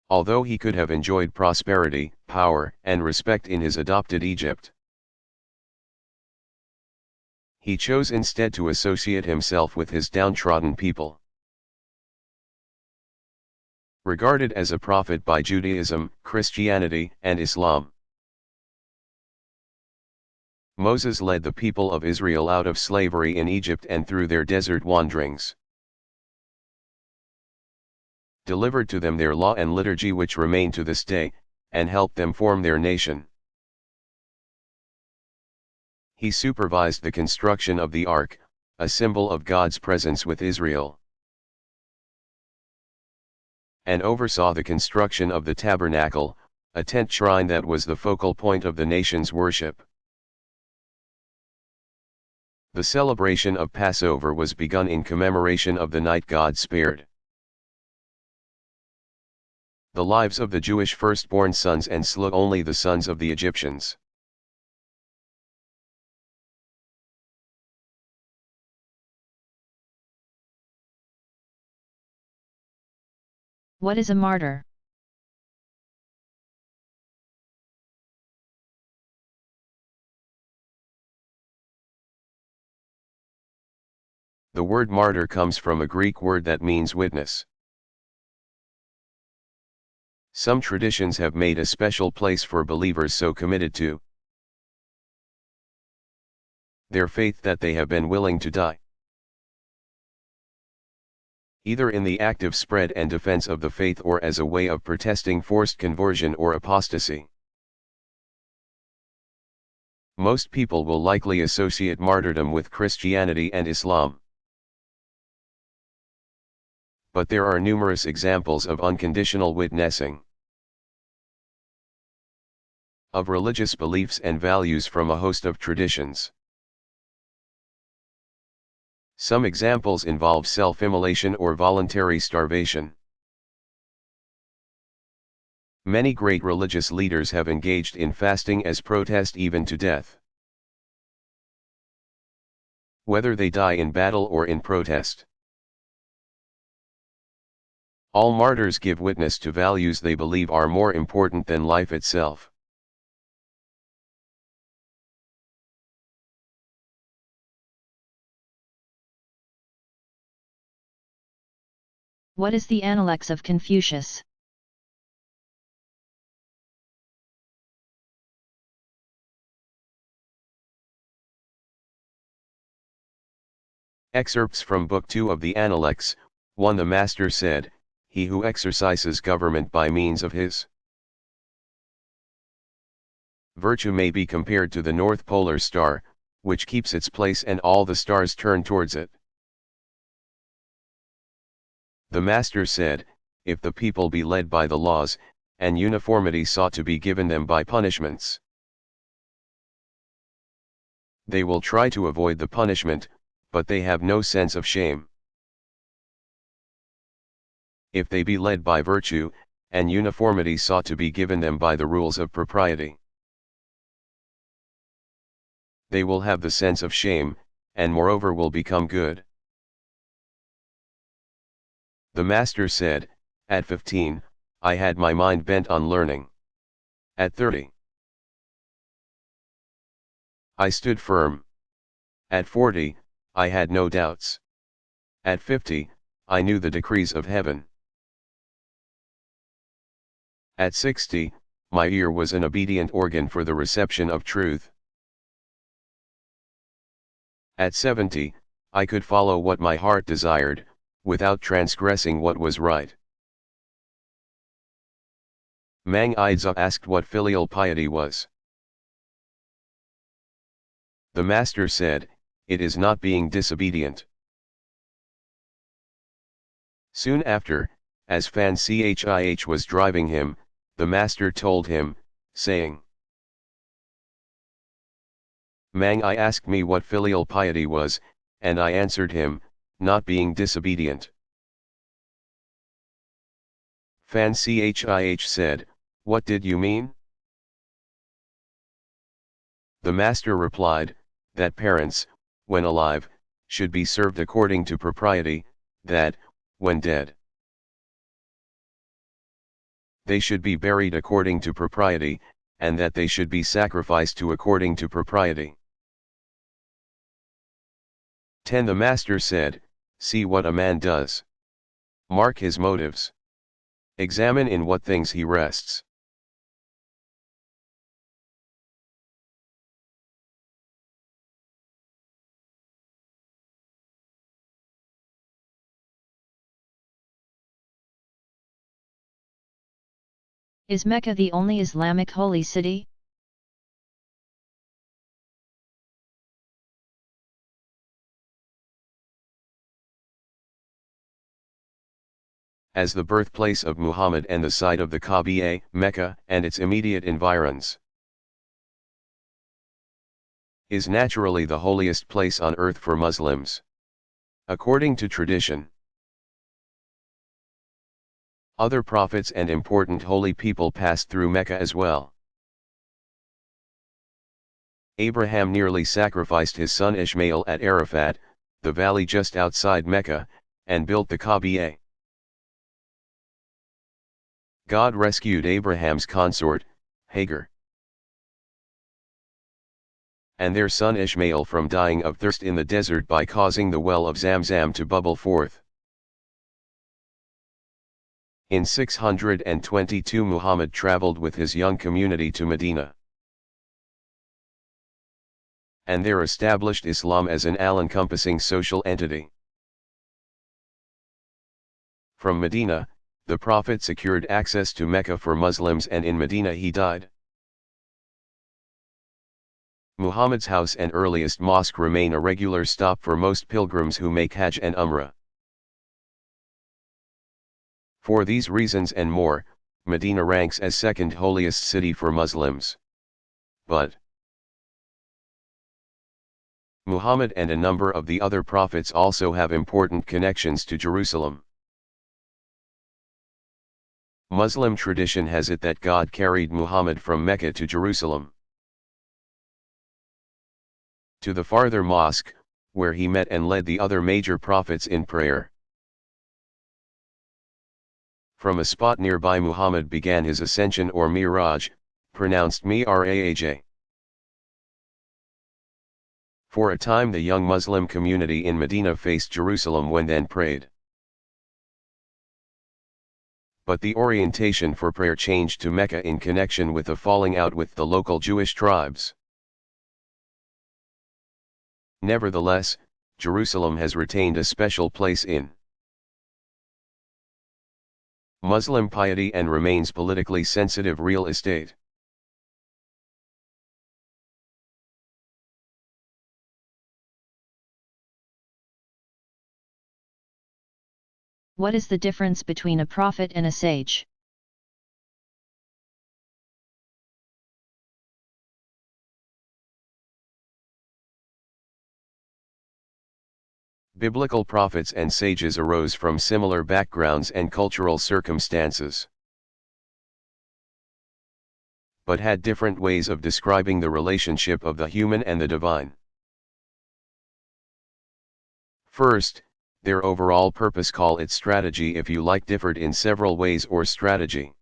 Although he could have enjoyed prosperity, power, and respect in his adopted Egypt, he chose instead to associate himself with his downtrodden people. Regarded as a prophet by Judaism, Christianity, and Islam, Moses led the people of Israel out of slavery in Egypt and through their desert wanderings, delivered to them their law and liturgy which remain to this day, and helped them form their nation. He supervised the construction of the ark, a symbol of God's presence with Israel, and oversaw the construction of the tabernacle, a tent shrine that was the focal point of the nation's worship. The celebration of Passover was begun in commemoration of the night God spared the lives of the Jewish firstborn sons and slew only the sons of the Egyptians. What is a martyr? The word martyr comes from a Greek word that means witness. Some traditions have made a special place for believers so committed to their faith that they have been willing to die, either in the active spread and defense of the faith or as a way of protesting forced conversion or apostasy. Most people will likely associate martyrdom with Christianity and Islam. But there are numerous examples of unconditional witnessing of religious beliefs and values from a host of traditions. Some examples involve self-immolation or voluntary starvation. Many great religious leaders have engaged in fasting as protest even to death. Whether they die in battle or in protest, all martyrs give witness to values they believe are more important than life itself. What is the Analects of Confucius? Excerpts from Book 2 of the Analects. 1. The Master said, "He who exercises government by means of his virtue may be compared to the North Polar Star, which keeps its place and all the stars turn towards it." The Master said, "If the people be led by the laws, and uniformity sought to be given them by punishments, they will try to avoid the punishment, but they have no sense of shame. If they be led by virtue, and uniformity sought to be given them by the rules of propriety, they will have the sense of shame, and moreover will become good." The Master said, "At 15, I had my mind bent on learning. At 30, I stood firm. At 40, I had no doubts. At 50, I knew the decrees of heaven. At 60, my ear was an obedient organ for the reception of truth. At 70, I could follow what my heart desired, without transgressing what was right." Mang Idza asked what filial piety was. The Master said, "It is not being disobedient." Soon after, as Fan Chih was driving him, the Master told him, saying, "Mang I asked me what filial piety was, and I answered him, not being disobedient." Fan Chih said, "What did you mean?" The Master replied, that parents, when alive, should be served according to propriety, that, when dead, they should be buried according to propriety, and that they should be sacrificed to according to propriety. 10. The Master said, "See what a man does. Mark his motives. Examine in what things he rests. Is Mecca the only Islamic holy city? As the birthplace of Muhammad and the site of the Kaaba, Mecca and its immediate environs is naturally the holiest place on earth for Muslims. According to tradition, other prophets and important holy people passed through Mecca as well. Abraham nearly sacrificed his son Ishmael at Arafat, the valley just outside Mecca, and built the Kaaba. God rescued Abraham's consort, Hagar, and their son Ishmael from dying of thirst in the desert by causing the well of Zamzam to bubble forth. In 622 Muhammad traveled with his young community to Medina, and there established Islam as an all-encompassing social entity. From Medina, the Prophet secured access to Mecca for Muslims, and in Medina he died. Muhammad's house and earliest mosque remain a regular stop for most pilgrims who make Hajj and Umrah. For these reasons and more, Medina ranks as second holiest city for Muslims. But Muhammad and a number of the other prophets also have important connections to Jerusalem. Muslim tradition has it that God carried Muhammad from Mecca to Jerusalem, to the farther mosque, where he met and led the other major prophets in prayer. From a spot nearby Muhammad began his ascension or Miraj, pronounced Miraj. For a time the young Muslim community in Medina faced Jerusalem when then prayed. But the orientation for prayer changed to Mecca in connection with a falling out with the local Jewish tribes. Nevertheless, Jerusalem has retained a special place in Muslim piety and remains politically sensitive real estate. What is the difference between a prophet and a sage? Biblical prophets and sages arose from similar backgrounds and cultural circumstances, but had different ways of describing the relationship of the human and the divine. First, their overall purpose, call it strategy if you like, differed in several ways or strategy.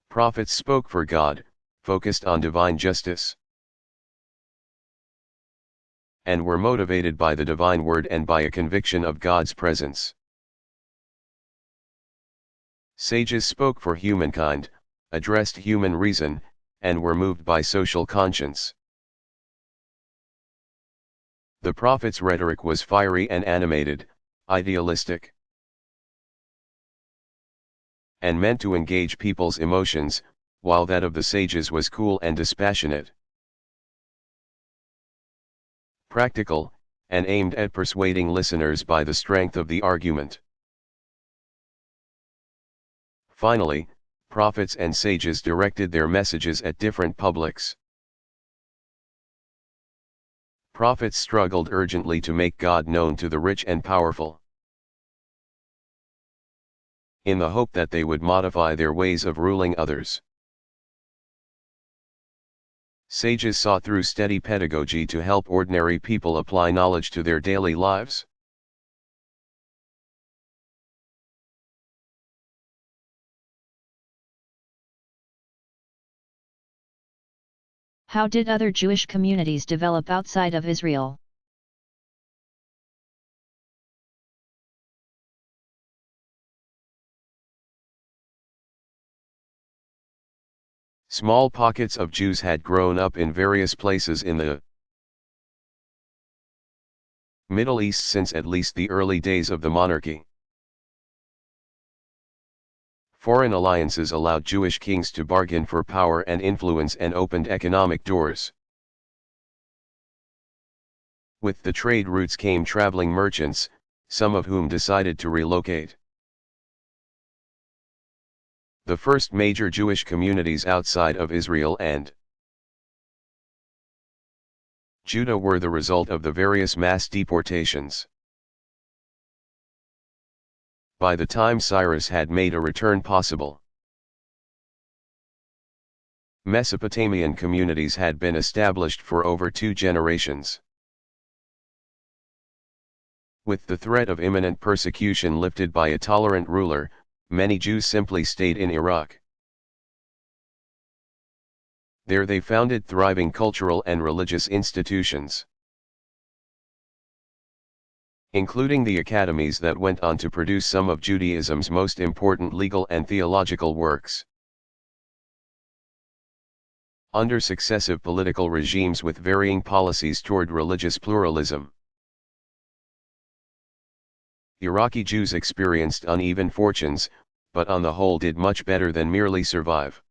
Prophets spoke for God, focused on divine justice, and were motivated by the divine word and by a conviction of God's presence. Sages spoke for humankind, addressed human reason, and were moved by social conscience. The prophet's rhetoric was fiery and animated, idealistic, and meant to engage people's emotions, while that of the sages was cool and dispassionate, practical, and aimed at persuading listeners by the strength of the argument. Finally, prophets and sages directed their messages at different publics. Prophets struggled urgently to make God known to the rich and powerful, in the hope that they would modify their ways of ruling others. Sages sought through steady pedagogy to help ordinary people apply knowledge to their daily lives. How did other Jewish communities develop outside of Israel? Small pockets of Jews had grown up in various places in the Middle East since at least the early days of the monarchy. Foreign alliances allowed Jewish kings to bargain for power and influence and opened economic doors. With the trade routes came traveling merchants, some of whom decided to relocate. The first major Jewish communities outside of Israel and Judah were the result of the various mass deportations. By the time Cyrus had made a return possible, Mesopotamian communities had been established for over 2 generations. With the threat of imminent persecution lifted by a tolerant ruler, many Jews simply stayed in Iraq. There they founded thriving cultural and religious institutions, including the academies that went on to produce some of Judaism's most important legal and theological works. Under successive political regimes with varying policies toward religious pluralism, Iraqi Jews experienced uneven fortunes, but on the whole did much better than merely survive.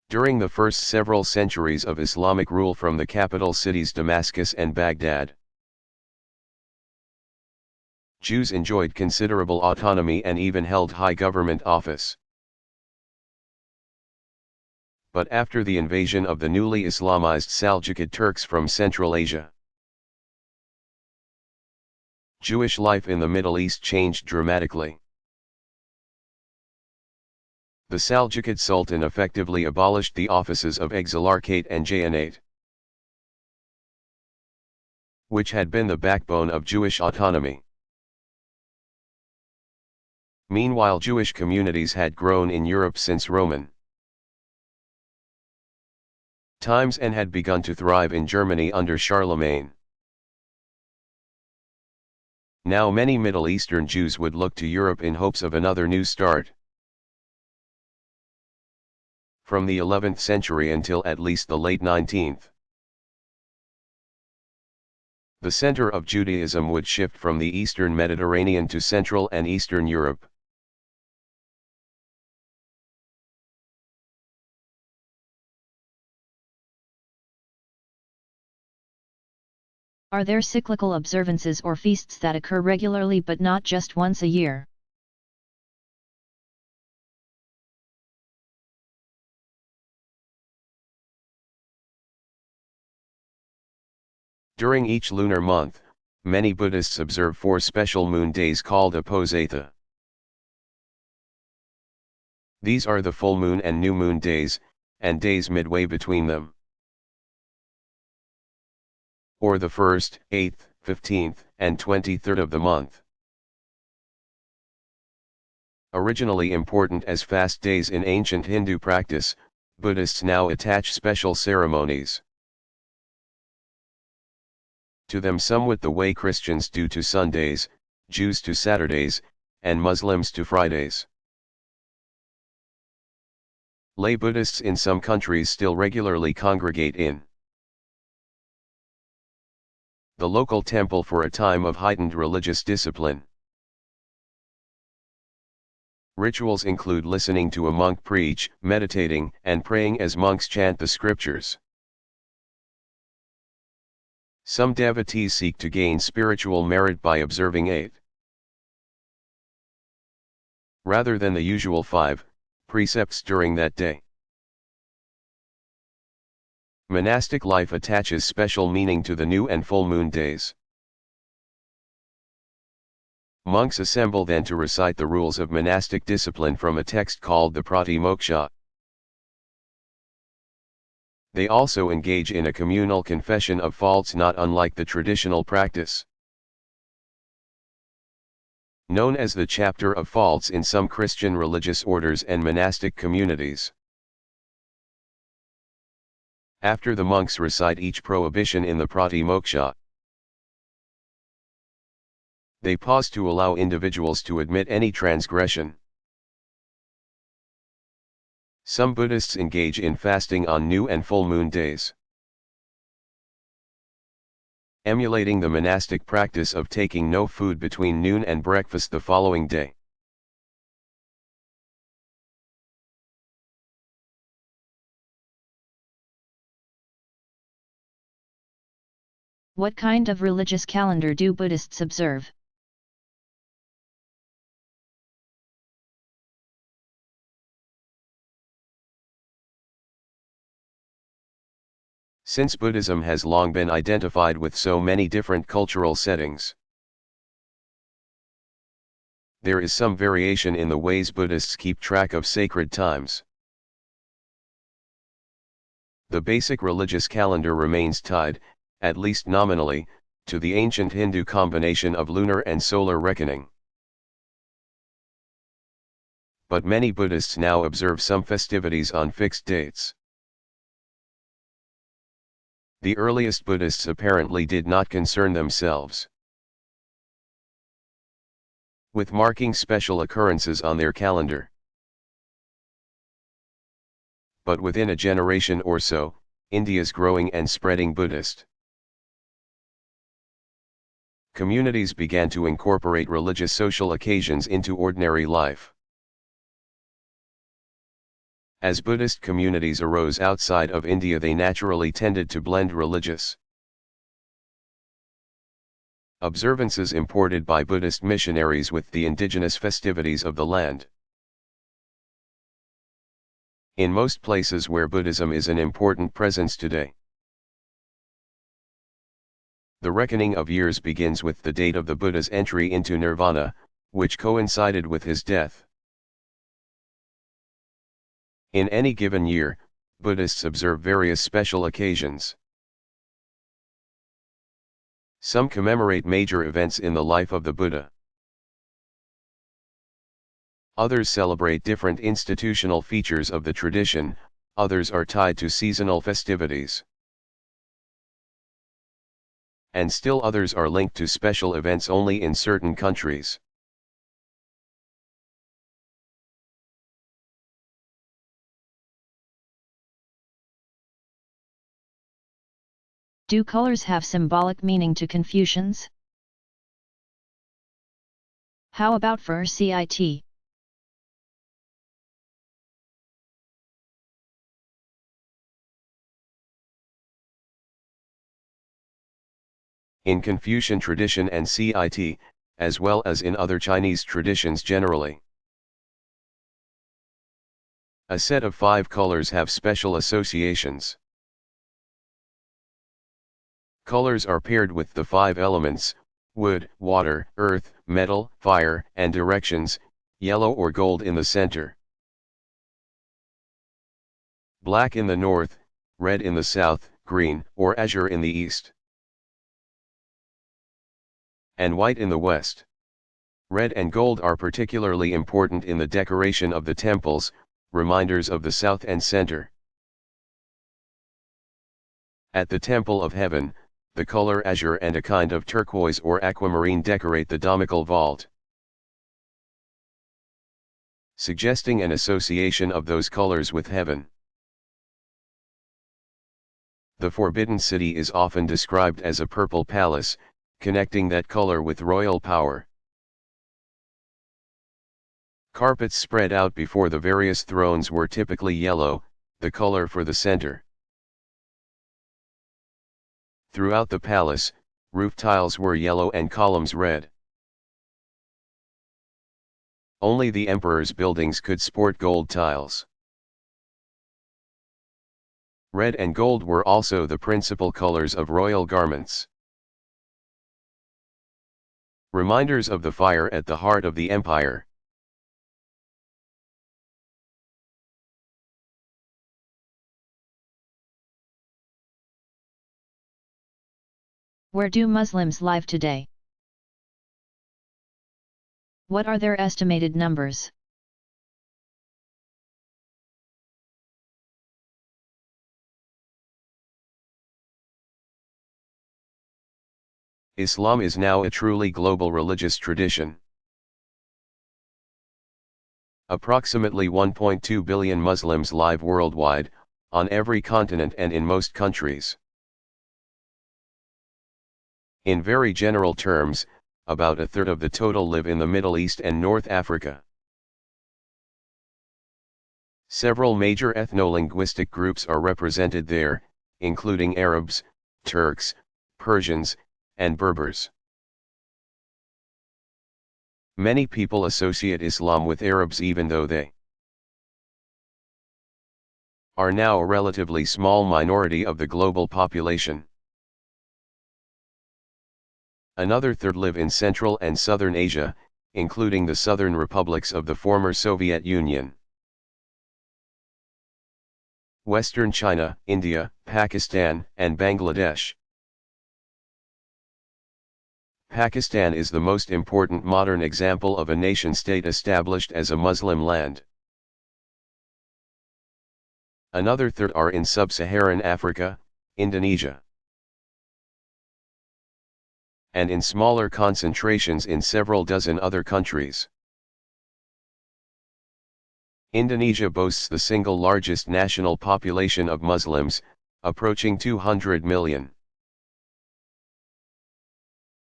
During the first several centuries of Islamic rule from the capital cities Damascus and Baghdad, Jews enjoyed considerable autonomy and even held high government office. But after the invasion of the newly Islamized Seljuk Turks from Central Asia, Jewish life in the Middle East changed dramatically. The Seljuk Sultan effectively abolished the offices of Exilarchate and Jayanate, which had been the backbone of Jewish autonomy. Meanwhile, Jewish communities had grown in Europe since Roman times and had begun to thrive in Germany under Charlemagne. Now many Middle Eastern Jews would look to Europe in hopes of another new start. From the 11th century until at least the late 19th, the center of Judaism would shift from the Eastern Mediterranean to Central and Eastern Europe. Are there cyclical observances or feasts that occur regularly but not just once a year? During each lunar month, many Buddhists observe 4 special moon days called Aposatha. These are the full moon and new moon days, and days midway between them, or the 1st, 8th, 15th, and 23rd of the month. Originally important as fast days in ancient Hindu practice, Buddhists now attach special ceremonies to them, somewhat the way Christians do to Sundays, Jews to Saturdays, and Muslims to Fridays. Lay Buddhists in some countries still regularly congregate in the local temple for a time of heightened religious discipline. Rituals include listening to a monk preach, meditating, and praying as monks chant the scriptures. Some devotees seek to gain spiritual merit by observing 8 rather than the usual 5 precepts during that day. Monastic life attaches special meaning to the new and full moon days. Monks assemble then to recite the rules of monastic discipline from a text called the Pratimoksha. They also engage in a communal confession of faults, not unlike the traditional practice known as the chapter of faults in some Christian religious orders and monastic communities. After the monks recite each prohibition in the Pratimoksha, they pause to allow individuals to admit any transgression. Some Buddhists engage in fasting on new and full moon days, emulating the monastic practice of taking no food between noon and breakfast the following day. What kind of religious calendar do Buddhists observe? Since Buddhism has long been identified with so many different cultural settings, there is some variation in the ways Buddhists keep track of sacred times. The basic religious calendar remains tied, at least nominally, to the ancient Hindu combination of lunar and solar reckoning. But many Buddhists now observe some festivities on fixed dates. The earliest Buddhists apparently did not concern themselves with marking special occurrences on their calendar. But within a generation or so, India's growing and spreading Buddhist communities began to incorporate religious social occasions into ordinary life. As Buddhist communities arose outside of India, they naturally tended to blend religious observances imported by Buddhist missionaries with the indigenous festivities of the land. In most places where Buddhism is an important presence today, the reckoning of years begins with the date of the Buddha's entry into nirvana, which coincided with his death. In any given year, Buddhists observe various special occasions. Some commemorate major events in the life of the Buddha. Others celebrate different institutional features of the tradition, others are tied to seasonal festivities. And still others are linked to special events only in certain countries. Do colors have symbolic meaning to Confucians? How about for CIT? In Confucian tradition and CIT, as well as in other Chinese traditions generally, a set of 5 colors have special associations. Colors are paired with the 5 elements: wood, water, earth, metal, fire, and directions, yellow or gold in the center, black in the north, red in the south, green or azure in the east, and white in the west. Red and gold are particularly important in the decoration of the temples, reminders of the south and center. At the Temple of Heaven, the color azure and a kind of turquoise or aquamarine decorate the domical vault, suggesting an association of those colors with heaven. The Forbidden City is often described as a purple palace, connecting that color with royal power. Carpets spread out before the various thrones were typically yellow, the color for the center. Throughout the palace, roof tiles were yellow and columns red. Only the emperor's buildings could sport gold tiles. Red and gold were also the principal colors of royal garments, reminders of the fire at the heart of the empire. Where do Muslims live today? What are their estimated numbers? Islam is now a truly global religious tradition. Approximately 1.2 billion Muslims live worldwide, on every continent and in most countries. In very general terms, about a third of the total live in the Middle East and North Africa. Several major ethno-linguistic groups are represented there, including Arabs, Turks, Persians, and Berbers. Many people associate Islam with Arabs even though they are now a relatively small minority of the global population. Another third live in Central and Southern Asia, including the southern republics of the former Soviet Union, Western China, India, Pakistan, and Bangladesh. Pakistan is the most important modern example of a nation-state established as a Muslim land. Another third are in sub-Saharan Africa, Indonesia, and in smaller concentrations in several dozen other countries. Indonesia boasts the single largest national population of Muslims, approaching 200 million.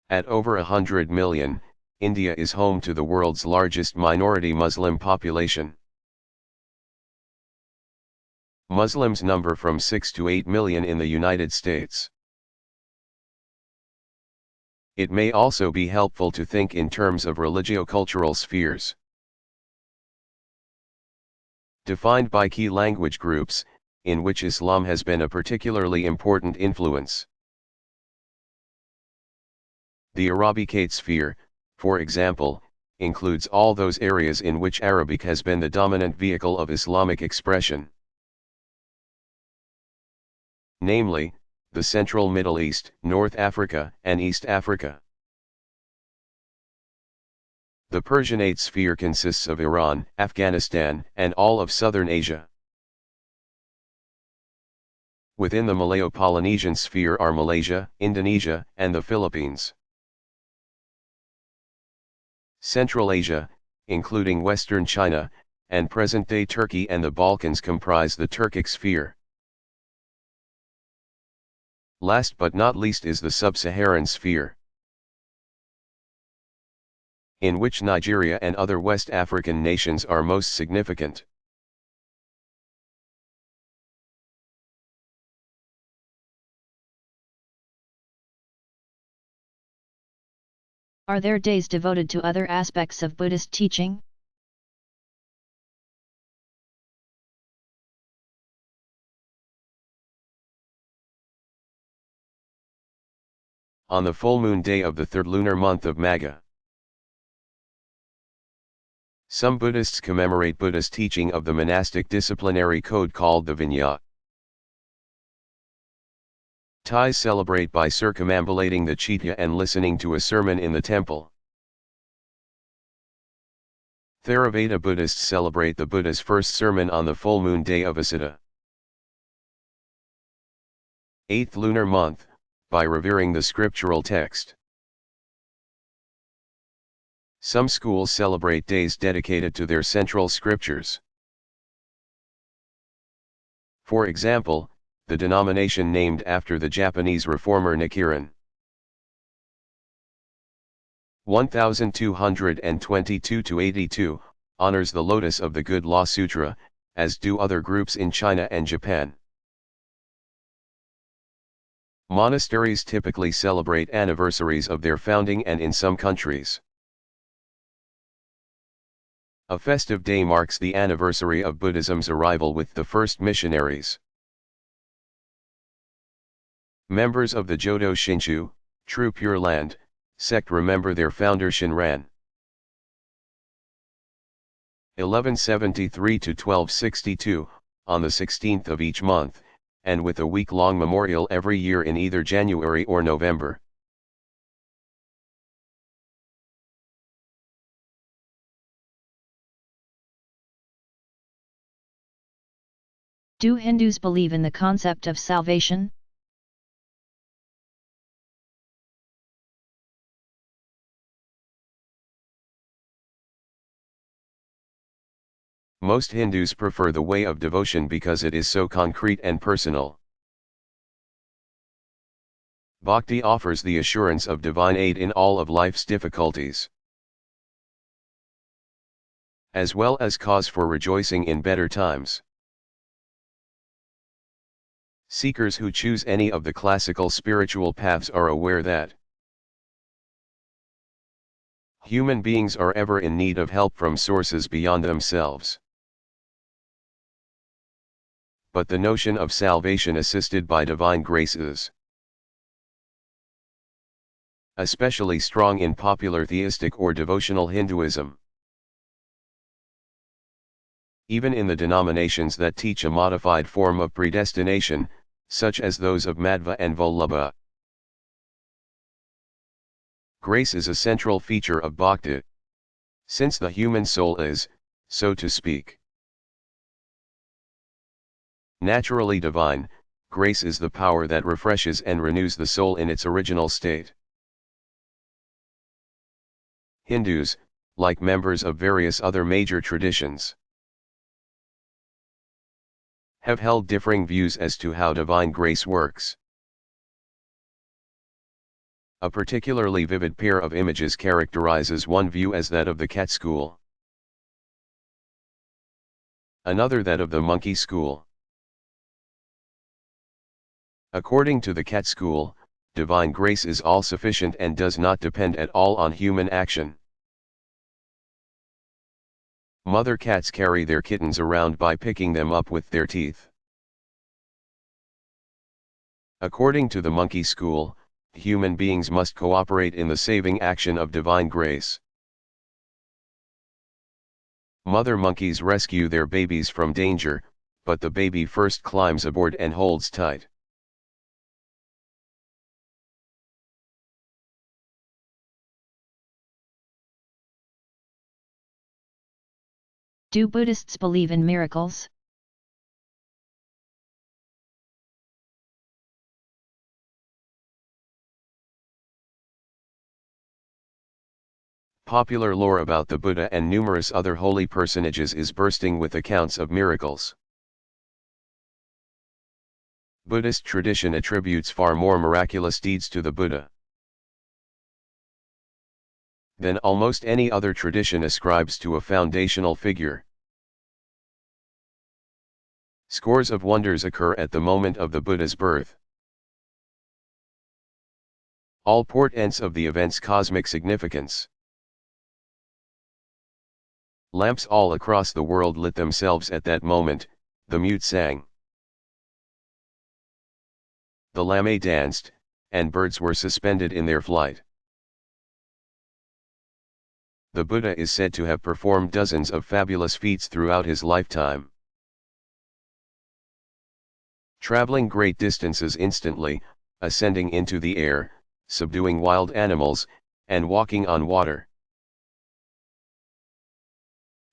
At over 100 million, India is home to the world's largest minority Muslim population. Muslims number from 6 to 8 million in the United States. It may also be helpful to think in terms of religio-cultural spheres, defined by key language groups, in which Islam has been a particularly important influence. The Arabicate sphere, for example, includes all those areas in which Arabic has been the dominant vehicle of Islamic expression, namely, the Central Middle East, North Africa, and East Africa. The Persianate sphere consists of Iran, Afghanistan, and all of southern Asia. Within the Malayo-Polynesian sphere are Malaysia, Indonesia, and the Philippines. Central Asia, including Western China, and present-day Turkey and the Balkans comprise the Turkic sphere. Last but not least is the Sub-Saharan sphere, in which Nigeria and other West African nations are most significant. Are there days devoted to other aspects of Buddhist teaching? On the full moon day of the third lunar month of Magha, some Buddhists commemorate Buddha's teaching of the monastic disciplinary code called the Vinaya. Thais celebrate by circumambulating the Chaitya and listening to a sermon in the temple. Theravada Buddhists celebrate the Buddha's first sermon on the full moon day of Asita, 8th lunar month, by revering the scriptural text. Some schools celebrate days dedicated to their central scriptures. For example, the denomination named after the Japanese reformer Nichiren 1222-82 honors the Lotus of the Good Law Sutra, as do other groups in China and Japan. Monasteries typically celebrate anniversaries of their founding, and in some countries, a festive day marks the anniversary of Buddhism's arrival with the first missionaries. Members of the Jodo Shinshu, True Pure Land, sect remember their founder Shinran 1173-1262, on the 16th of each month, and with a week-long memorial every year in either January or November. Do Hindus believe in the concept of salvation? Most Hindus prefer the way of devotion because it is so concrete and personal. Bhakti offers the assurance of divine aid in all of life's difficulties, as well as cause for rejoicing in better times. Seekers who choose any of the classical spiritual paths are aware that human beings are ever in need of help from sources beyond themselves. But the notion of salvation assisted by divine grace is especially strong in popular theistic or devotional Hinduism. Even in the denominations that teach a modified form of predestination, such as those of Madhva and Vallabha, grace is a central feature of bhakti, since the human soul is, so to speak, naturally divine. Grace is the power that refreshes and renews the soul in its original state. Hindus, like members of various other major traditions, have held differing views as to how divine grace works. A particularly vivid pair of images characterizes one view as that of the cat school, another that of the monkey school. According to the cat school, divine grace is all-sufficient and does not depend at all on human action. Mother cats carry their kittens around by picking them up with their teeth. According to the monkey school, human beings must cooperate in the saving action of divine grace. Mother monkeys rescue their babies from danger, but the baby first climbs aboard and holds tight. Do Buddhists believe in miracles? Popular lore about the Buddha and numerous other holy personages is bursting with accounts of miracles. Buddhist tradition attributes far more miraculous deeds to the Buddha than almost any other tradition ascribes to a foundational figure. Scores of wonders occur at the moment of the Buddha's birth, all portents of the event's cosmic significance. Lamps all across the world lit themselves at that moment, the mute sang, the lame danced, and birds were suspended in their flight. The Buddha is said to have performed dozens of fabulous feats throughout his lifetime, traveling great distances instantly, ascending into the air, subduing wild animals, and walking on water.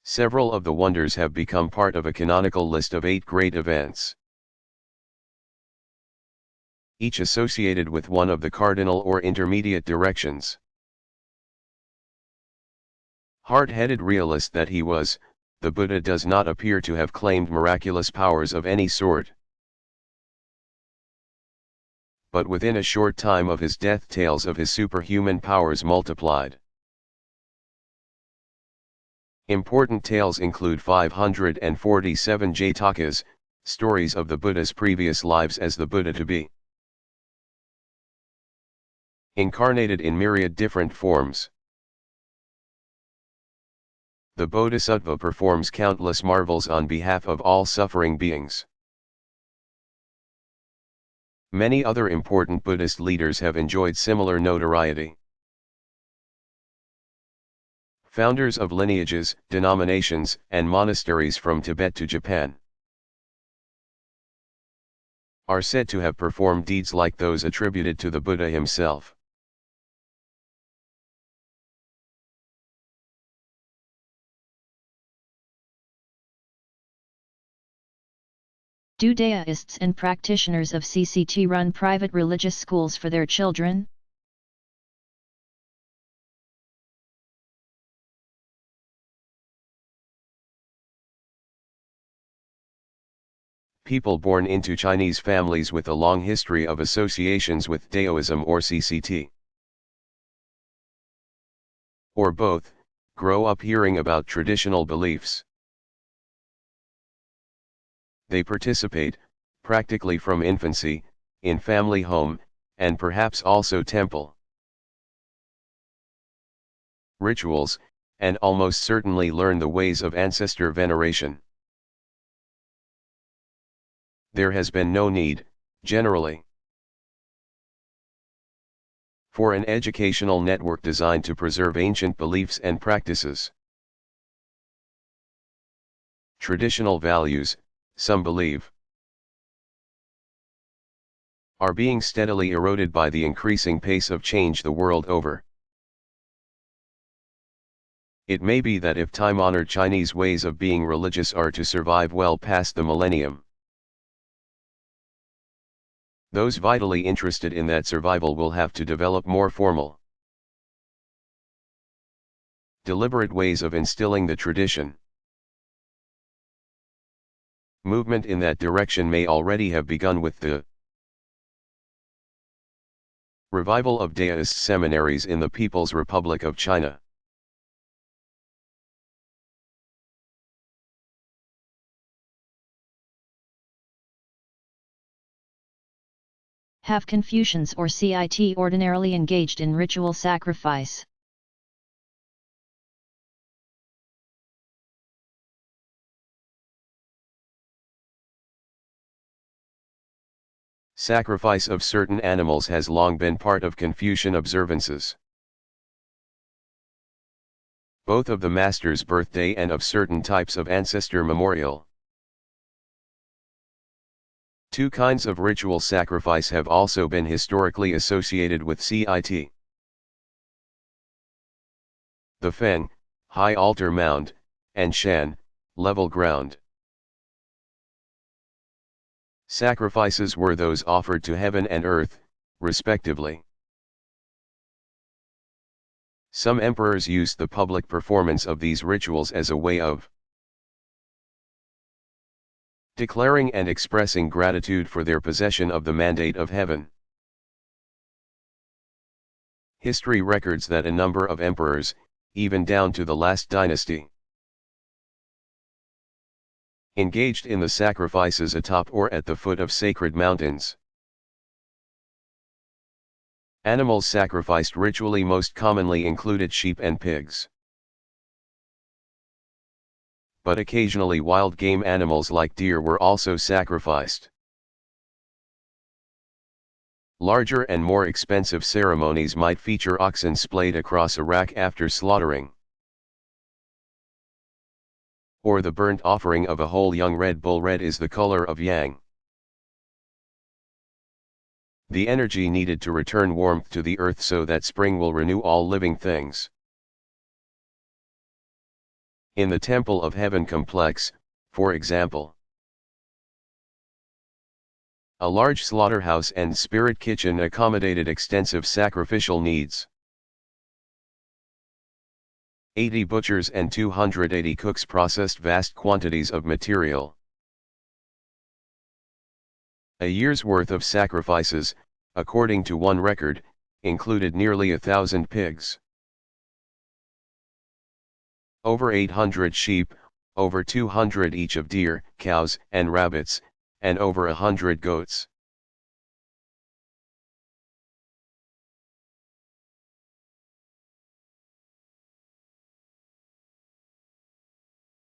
Several of the wonders have become part of a canonical list of 8 great events, each associated with one of the cardinal or intermediate directions. Hard-headed realist that he was, the Buddha does not appear to have claimed miraculous powers of any sort. But within a short time of his death, tales of his superhuman powers multiplied. Important tales include 547 Jatakas, stories of the Buddha's previous lives as the Buddha to be incarnated in myriad different forms. The Bodhisattva performs countless marvels on behalf of all suffering beings. Many other important Buddhist leaders have enjoyed similar notoriety. Founders of lineages, denominations, and monasteries from Tibet to Japan are said to have performed deeds like those attributed to the Buddha himself. Do deists and practitioners of CCT run private religious schools for their children? People born into Chinese families with a long history of associations with Daoism or CCT, or both, grow up hearing about traditional beliefs. They participate, practically from infancy, in family home, and perhaps also temple rituals, and almost certainly learn the ways of ancestor veneration. There has been no need, generally, for an educational network designed to preserve ancient beliefs and practices. Traditional values, some believe, are being steadily eroded by the increasing pace of change the world over. It may be that if time-honored Chinese ways of being religious are to survive well past the millennium, those vitally interested in that survival will have to develop more formal, deliberate ways of instilling the tradition. Movement in that direction may already have begun with the revival of Daoist seminaries in the People's Republic of China. Have Confucians or CIT ordinarily engaged in ritual sacrifice? Sacrifice of certain animals has long been part of Confucian observances, both of the master's birthday and of certain types of ancestor memorial. Two kinds of ritual sacrifice have also been historically associated with CIT. The Fen, high altar mound, and Shan, level ground. Sacrifices were those offered to heaven and earth, respectively. Some emperors used the public performance of these rituals as a way of declaring and expressing gratitude for their possession of the mandate of heaven. History records that a number of emperors, even down to the last dynasty, engaged in the sacrifices atop or at the foot of sacred mountains. Animals sacrificed ritually most commonly included sheep and pigs, but occasionally wild game animals like deer were also sacrificed. Larger and more expensive ceremonies might feature oxen splayed across a rack after slaughtering, or the burnt offering of a whole young red bull. Red is the color of yang, the energy needed to return warmth to the earth so that spring will renew all living things. In the Temple of Heaven complex, for example, a large slaughterhouse and spirit kitchen accommodated extensive sacrificial needs. 80 butchers and 280 cooks processed vast quantities of material. A year's worth of sacrifices, according to one record, included nearly 1,000 pigs, over 800 sheep, over 200 each of deer, cows, and rabbits, and over 100 goats.